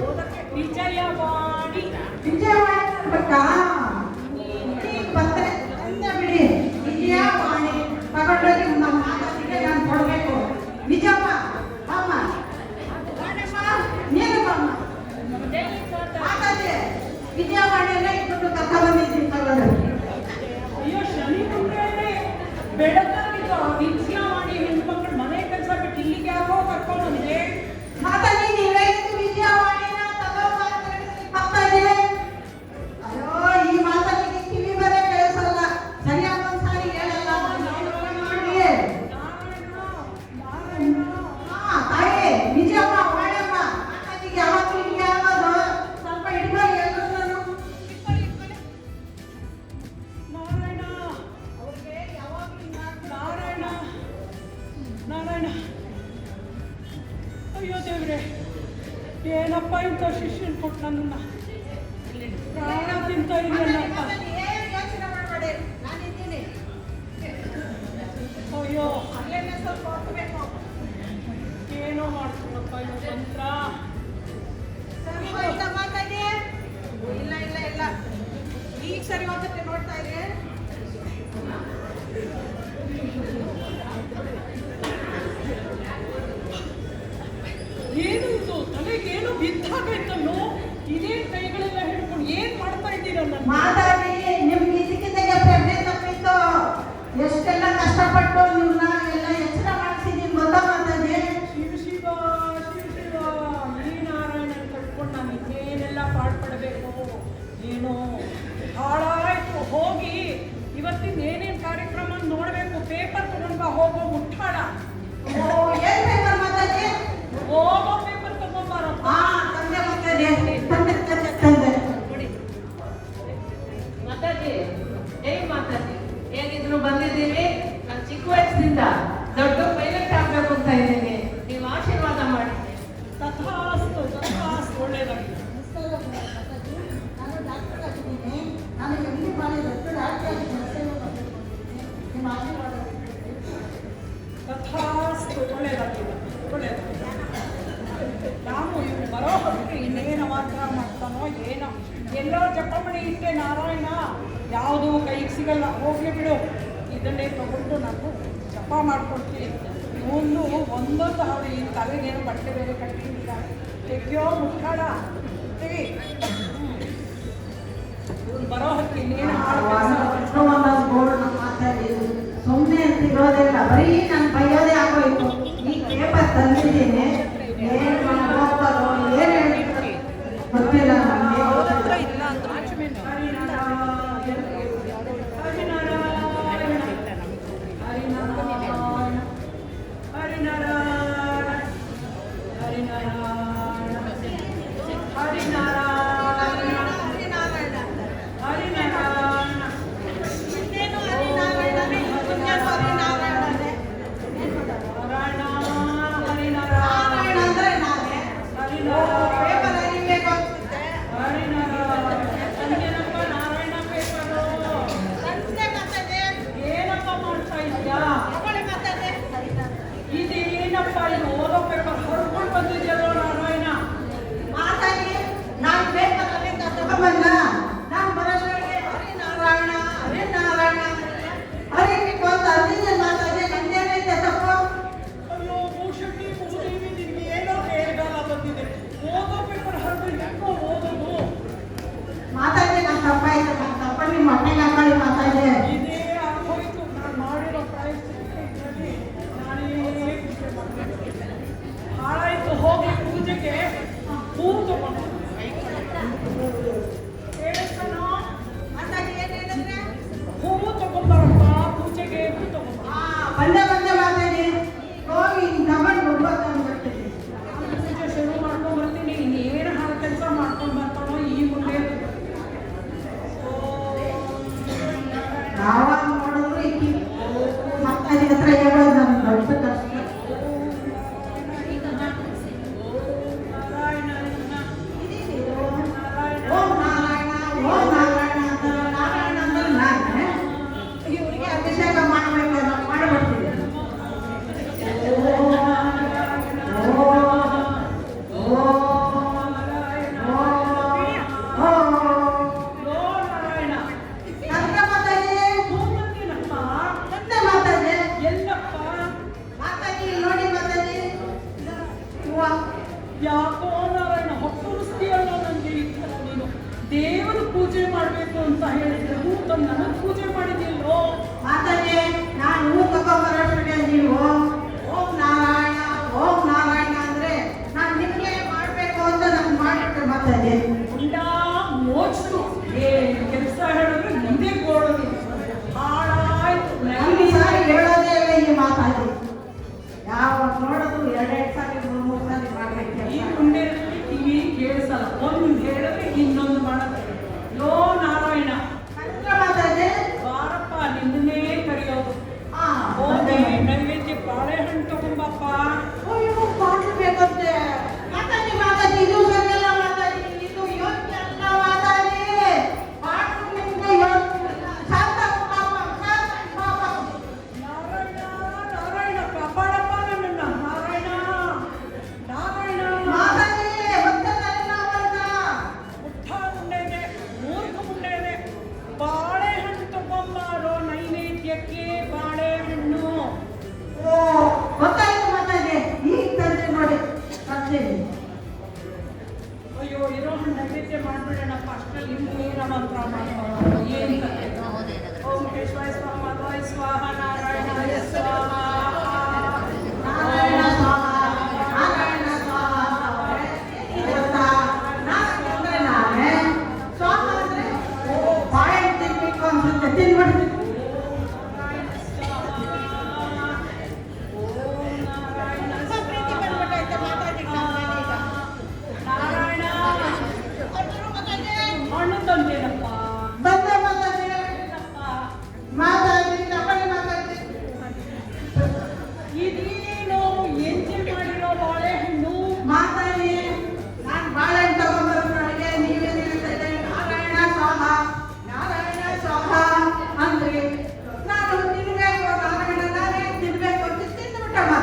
ಓದಕ್ಕೆ ವಿಜಯವಾಣಿ. ವಿಜಯವಾಣಿ ತರ್ಬೇಕಾ? ಈಗ ಬರ್ತಾರೆ ಅಂದ ಬಿಡಿ. ವಿಜಯವಾಣಿ ತಗೊಂಡೋಗಿ ನಮ್ಮ ಮಾತಾಡಿಗೆ ನಾನು ಕೊಡ್ಬೇಕು. ನಿಜಮ್ಮ ಅಮ್ಮ ನೀನು ಬಮ್ಮ ಮಾತಾಡಿ. ವಿಜಯವಾಣಿಯಲ್ಲೇ ಇಟ್ಬಿಟ್ಟು ಕಥ ಬಂದಿದ್ದೀನಿ ತಗೊಂಡು. ಅಯ್ಯೋ ಶನಿ ಮುಂದೆ ಬೆಳಗಾಗಿದ್ದು ಆ ವಿಜಯವಾಣಿ ಹೆಣ್ಮಕ್ಳು ಮನೆ ಕೆಲಸ ಬಿಟ್ಟು ಇಲ್ಲಿಗೆ ಯಾಕೋ ಕರ್ಕೊಂಡು ಬಂದೆ. ಮಾತಾಡಿ. ನೀವೇ ವಿಜಯವಾಣಿನ ತಗೊಂಡ್ಬರ್ತಾರೆ ಮಾತಾಡಿ. ಅಯ್ಯೋ ಈ ಮಾತಾಡಿಗೆ ಕಿವಿ ಬೇರೆ ಕೇಳಿಸಲ್ಲ. ಸರಿಯಾಗಿ ಒಂದ್ಸಾರಿ ಹೇಳಲ್ಲ. ನೋಡಿ ತಾಯಿ ವಿಜಯಮ್ಮ ವಾಣಮ್ಮ ಮಾತಾಡಿಗೆ ಯಾವತ್ತೂ ಹಿಂಗೆ ಆಗೋದು. ಸ್ವಲ್ಪ ಹಿಡ್ಕೊಂಡು ಹೇಳೋದು ನಾನು. ನಾರಾಯಣ ಅವ್ರಿಗೆ ಯಾವಾಗಲೂ ನಾರಾಯಣ ನಾರಾಯಣ. ಅಯ್ಯೋ ದೇವ್ರೆ, ಏನಪ್ಪ ಇಂಥ ಶಿಷ್ಯನ್ ಕೊಟ್ಟು ನನ್ನನ್ನ ಪ್ರಾಣ ತಿಂತ ಇದೆಯಲ್ಲಪ್ಪ. ಏನು ಯೋಚನೆ ಮಾಡಬೇಡಿ, ನಾನಿದ್ದೀನಿ. ಅಯ್ಯೋ ಅಲ್ಲೇನೆ ಸ್ವಲ್ಪ ಹೊತ್ಬೇಕು. ಏನೋ ಮಾಡ್ತೀನಪ್ಪ ಇದು ತಂತ್ರ. ಸರಿ ಹೋಯ್ತಾ ಮಾತಾಡಿ? ಇಲ್ಲ ಇಲ್ಲ ಇಲ್ಲ, ಈಗ ಸರಿ ಹೋಗುತ್ತೆ ನೋಡ್ತಾ ಇರಿ. ಏನು ಇದು ತಲೆಗೆ ಏನು ಬಿದ್ದಾಗೈತಲ್ಲೋ. ಇದೇ ಕೈಗಳೆಲ್ಲ ಹಿಡ್ಕೊಂಡು ಏನ್ ಮಾಡ್ತಾ ಇದ್ದೀರಲ್ಲ. ಮಾತಾಡಿ. ನಿಮ್ಗೆ ಇದಕ್ಕಿದ್ದಾಗೆ ಪ್ರಜ್ಞೆ ತಪ್ಪಿತ್ತು. ಎಷ್ಟೆಲ್ಲ ಕಷ್ಟಪಟ್ಟು ನಿಮ್ಮನ್ನ ಎಲ್ಲ ಎಚ್ಚರ ಮಾಡಿಸಿದೀನಿ ಗೊತ್ತಾ ಮಾತಾಡಿ. ಶಿವ ಶಿವ ಶಿವ ಶಿವ. ಈ ನಾರಾಯಣನ್ ಕಟ್ಕೊಂಡು ನಾನು ಇನ್ನೇನೆಲ್ಲ ಪಾಡ್ಪಡಬೇಕು ಏನೋ. ಹಾಳಾಯ್ತು. ಹೋಗಿ ಇವತ್ತಿನ ಏನೇನು ಕಾರ್ಯಕ್ರಮ ನೋಡಬೇಕು. ಪೇಪರ್ ತಗೊಂಡ್ ಬಾ. ಹೋಗೋ ಮುಟ್ಟಾಡ. ಓ ಏನ್ ಬೇಕಾದ್ರೆ ಮಾತಾಡಿ. ಹೋಗೋ ಪೇಪರ್ ತಗೊಂಬಾರಪ್ಪ. ತಂದೆ ಮಾತಾಡಿ. ತಂದೆ ತಂದೆ ತಂದೆ ಮಾತಾಡಿ. ಹೇಗೆ ಮಾತಾಡಿ? ಹೇಗಿದ್ರು ಬಂದಿದ್ದೀವಿ. ನಾನು ಚಿಕ್ಕ ವಯಸ್ಸಿನಿಂದ ದೊಡ್ಡ ನಿಮ್ಮ ಆಶೀರ್ವಾದ ತಥಾಸ್ತು. ಒಳ್ಳೆಯದಾಗಿದೆ, ಒಳ್ಳೆಯದಾಗಿದೆ. ನಾನು ಇವ್ನು ಬರೋ ಹೊತ್ತಿಗೆ ಇನ್ನೇನು ಮಾತ್ರ ಮಾಡ್ತಾನೋ ಏನೋ. ಎಲ್ಲೋ ಜಪಮಣಿ ಇಟ್ಟೆ ನಾರಾಯಣ, ಯಾವುದೂ ಕೈಗೆ ಸಿಗಲ್ಲ, ಹೋಗ್ಲಿ ಬಿಡು. ಇದನ್ನೇ ತಗೊಂಡು ನಾನು ಜಪ ಮಾಡ್ಕೊಳ್ತೀನಿ. ಇವನು ಒಂದೊಂದು ಅವ್ರು ಈ ತಲೆಗೇನು ಬಟ್ಟೆ ಬೇರೆ ಕಟ್ಟಿಲ್ಲ. ತೆಗಿಯೋ ಮುಟ್ಟಾಡ ತೆಗಿ. ಇವನು ಬರೋ ಹೊತ್ತಿಗೆ ಇನ್ನೇನು ಮಾಡ್ಬೇಕು. ಸುಮ್ಮನೆ ಅಂತ ಇರೋದಿಲ್ಲ, ಬರೀ ನಾನು ಬೈಯೋದೇ ಆಗೋಯ್ತು. ಈ ಪೇಪರ್ ತಂದಿದ್ದೀನಿ, ಏನು ಹೋಗ್ತಾರೋ ಏನು ಹೇಳ್ತಾರೆ ಗೊತ್ತಿಲ್ಲ ನನಗೆ. ನಾರಾಯಣ ಅಂದ್ರೆ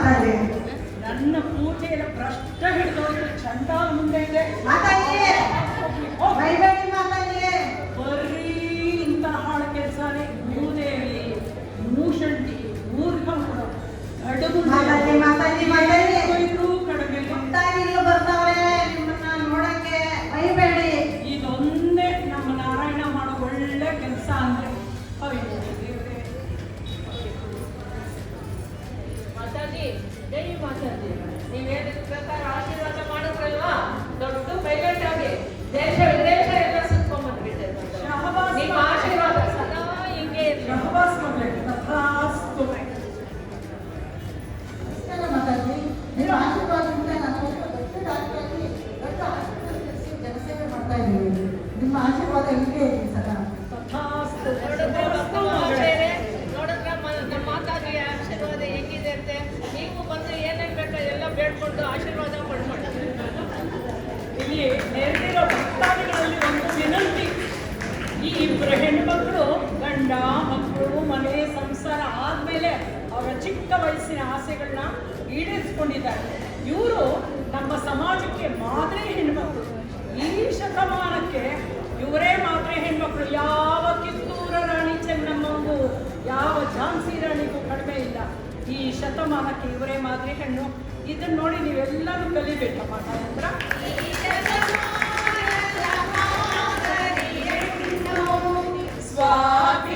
ಮಾತಾಡಿ ನನ್ನ ಪೂಜೆ ಎಲ್ಲ ಭ್ರಷ್ಟ ಹಿಡಿದೋಯ್ತು, ಚಂದ ಮುಂದೆ ಇದೆ. ಮಾತಾಡಿ ಬೈಬೇಡಿ ಮಾತಾಡಿ. ಬರ್ರೀ ಇಂಥ ಹಾಳು ಕೆಲಸನೇ. ಮೂದೇವಿ, ಮೂಷಂಟಿ, ಮೂರ್ಖಂಗಳು, ಮಾತಾಡಿ ಮಾತಾಡಿ ಮಾತಾಡಿ. ಕಡಿಮೆ. ಮುಕ್ತಾಗಿಲು ಬರ್ತಾವ್ರೆ ನಿಮ್ಮನ್ನ ನೋಡಕ್ಕೆ. ಬೈಬೇಡಿ. ಇದೊಂದೇ ನಮ್ಮ ನಾರಾಯಣ ಮಾಡೋ ಒಳ್ಳೆ ಕೆಲಸ ಅಂದ್ರೆ. ಅಯ್ಯೋ ದೇವ್ರೇ. ಮಾತಾಜಿ, ಜೈ ಮಾತಾಜಿ, ನೀವು ಹೇಳಿದ ಪ್ರಕಾರ ಆಶೀರ್ವಾದ ಮಾಡಿದ್ರಲ್ವಾ, ದೊಡ್ಡ ಪೈಲಟ್ ಆಗಿ ದೇಶ ವಿದೇಶ ಎಲ್ಲ ಸುತ್ಕೊಂಡ್ಬಂದ್ಬಿಟ್ಟೆ. ನಿಮ್ಮ ಆಶೀರ್ವಾದ ಸದಾ ಹಿಂಗೆ ಇರ್ಲಿ. ಶಹಬಾಸ್ ಮಗಳೇ, ತಥಾಸ್ತು. ಮಾತಾಡಿ ನಿಮ್ಮ ಆಶೀರ್ವಾದದಿಂದ ನಾನು ದೊಡ್ಡ ಡಾಕ್ಟರಾಗಿ ದೊಡ್ಡ ಆಸ್ಪತ್ರೆ ಸೇರಿಸಿ ಜನಸೇವೆ ಮಾಡ್ತಾ ಇದ್ದೀವಿ. ನಿಮ್ಮ ಆಶೀರ್ವಾದ ಇಲ್ಲೇ ಇರಲಿ ಸದಾ. ತಥಾಸ್ತು. ನೋಡಿದ್ರೆ ತಥಾಸ್ತು ಮಗಳೇ. ಬೇರೆ ನೋಡಿದ್ರೆ ನಮ್ಮ ಮಾತಾಜಿಯ ಆಶೀರ್ವಾದ ಹೆಂಗಿದೆ ಅಂತೆ. ನೀವು ಬಂದು ಏನೇನು ಬೇಕೋ ಎಲ್ಲ ಬೇಡ್ಕೊಂಡು ಆಶೀರ್ವಾದ ಪಡ್ಕೊಂಡು ಇಲ್ಲಿ ನೆರೆದಿರೋ ಭಕ್ತಾದಿಗಳಲ್ಲಿ ಒಂದು ವಿನಂತಿ. ಈ ಇಬ್ಬರು ಹೆಣ್ಮಕ್ಳು ಗಂಡ ಮಕ್ಕಳು ಮನೆ ಸಂಸಾರ ಆದ್ಮೇಲೆ ಅವರ ಚಿಕ್ಕ ವಯಸ್ಸಿನ ಆಸೆಗಳನ್ನ ಈಡೇರಿಸ್ಕೊಂಡಿದ್ದಾರೆ. ಇವರು ನಮ್ಮ ಸಮಾಜಕ್ಕೆ ಮಾದರಿ ಹೆಣ್ಮಕ್ಳು. ಈ ಶತಮಾನಕ್ಕೆ ಇವರೇ ಮಾದರಿ ಹೆಣ್ಮಕ್ಳು. ಯಾವ ಕಿತ್ತೂರ ರಾಣಿ ಚೆನ್ನಮ್ಮಂಗೂ ಯಾವ ಝಾನ್ಸಿ ರಾಣಿಗೂ ಕಡಿಮೆ ಇಲ್ಲ. ಈ ಶತಮಾನಕ್ಕೆ ಇವರೇ ಮಾದರಿ ಹೆಣ್ಣು. ಇದನ್ನ ನೋಡಿ ನೀವೆಲ್ಲರೂ ಕಲಿಬೇಕಮ್ಮ ಹತ್ರ.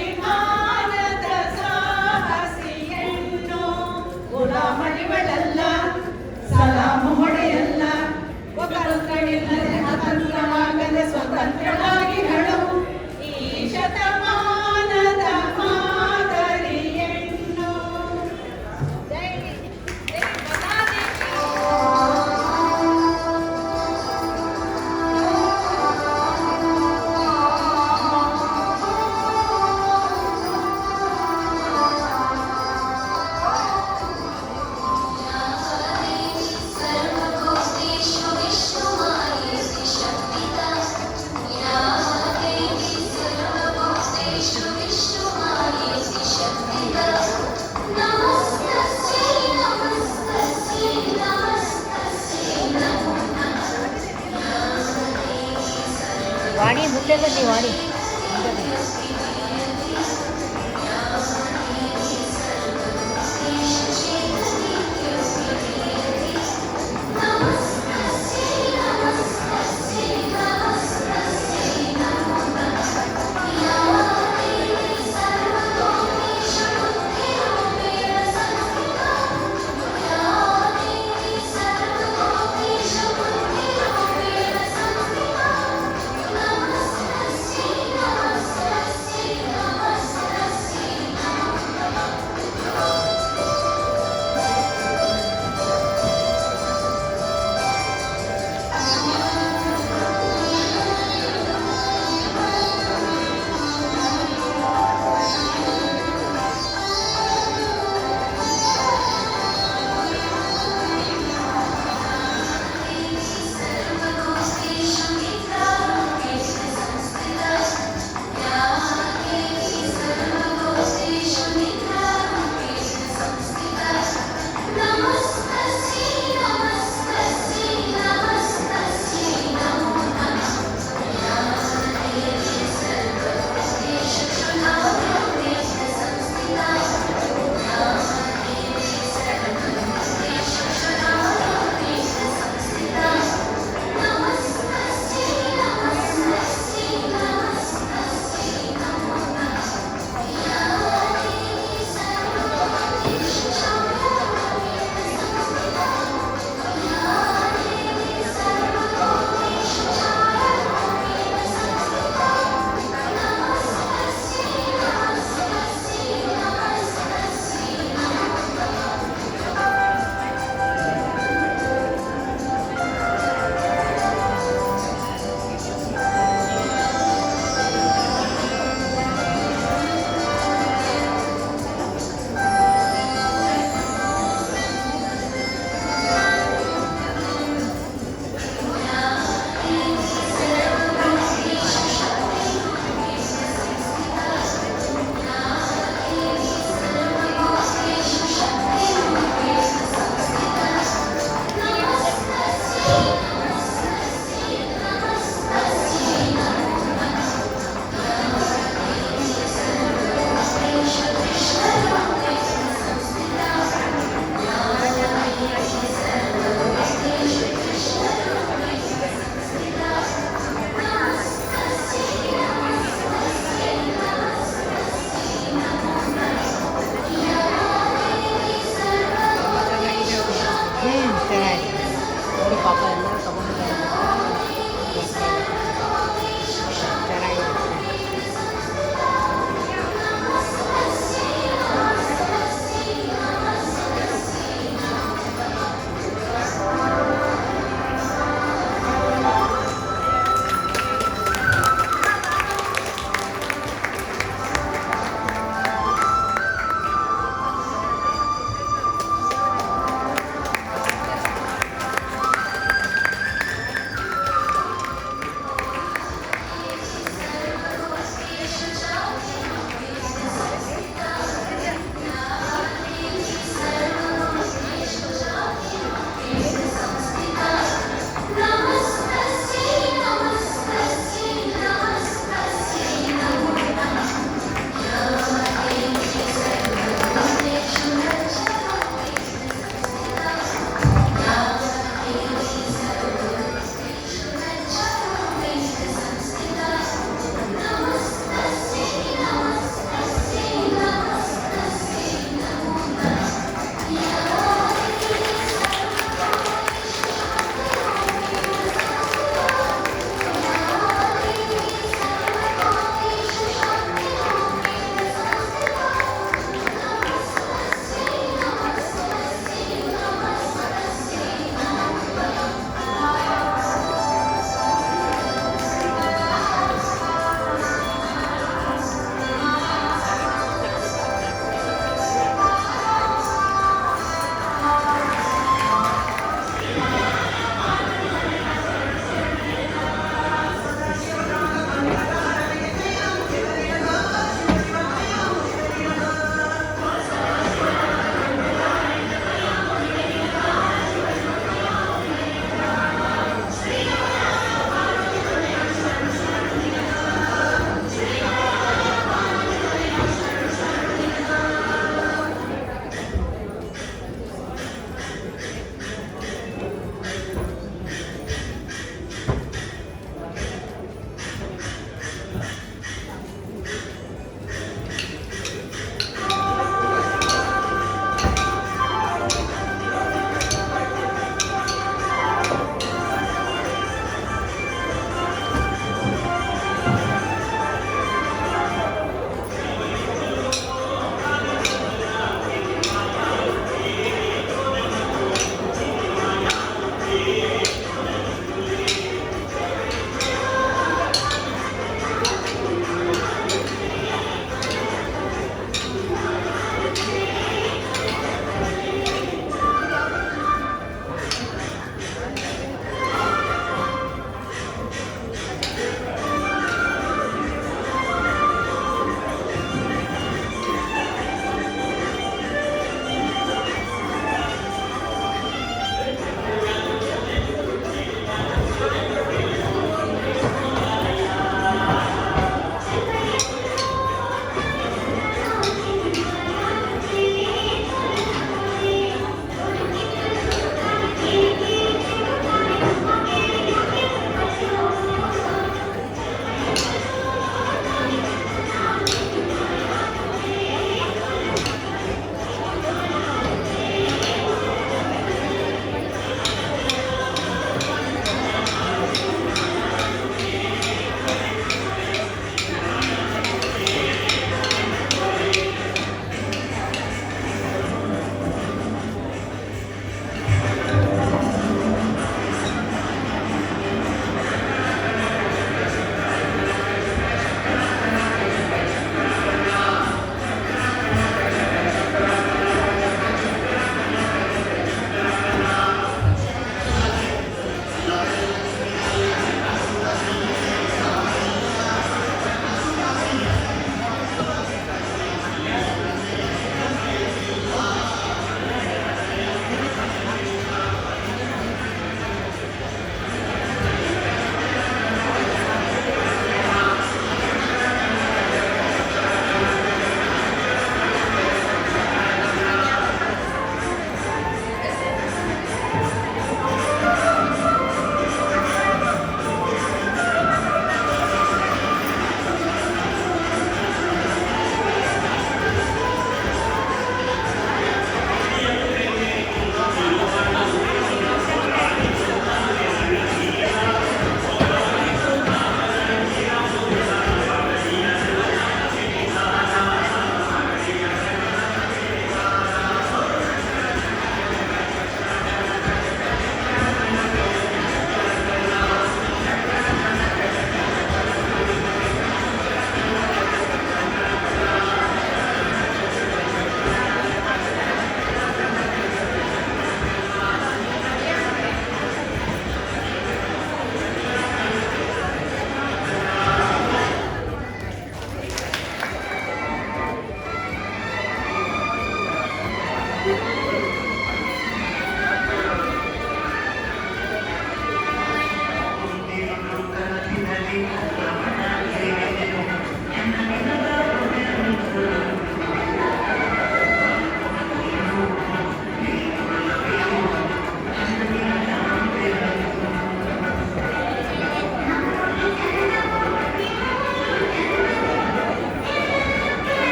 ಸ್ವಾಭಿಮಾನದ ಸಾಹಸಿ ಹೆಣ್ಣು, ಗುಲಾಮಣಿಗಳಲ್ಲ, ಸಲಾಮು ಹೊಡೆಯಲ್ಲ, ಸ್ವತಂತ್ರವಿಲ್ಲದೆ ಅತಂತ್ರವಾಗದೆ ಸ್ವತಂತ್ರವಾಗಿ ಹೇಳು. ಈ ಶತಮಾನದ ಮಾದರಿ ಹೆಣ್ಣು. ಜೈ ಜೈ ಮಾತಾಜಿ. ವಾಣಿ ಮುಂದೆ ಬನ್ನಿ ವಾಣಿ.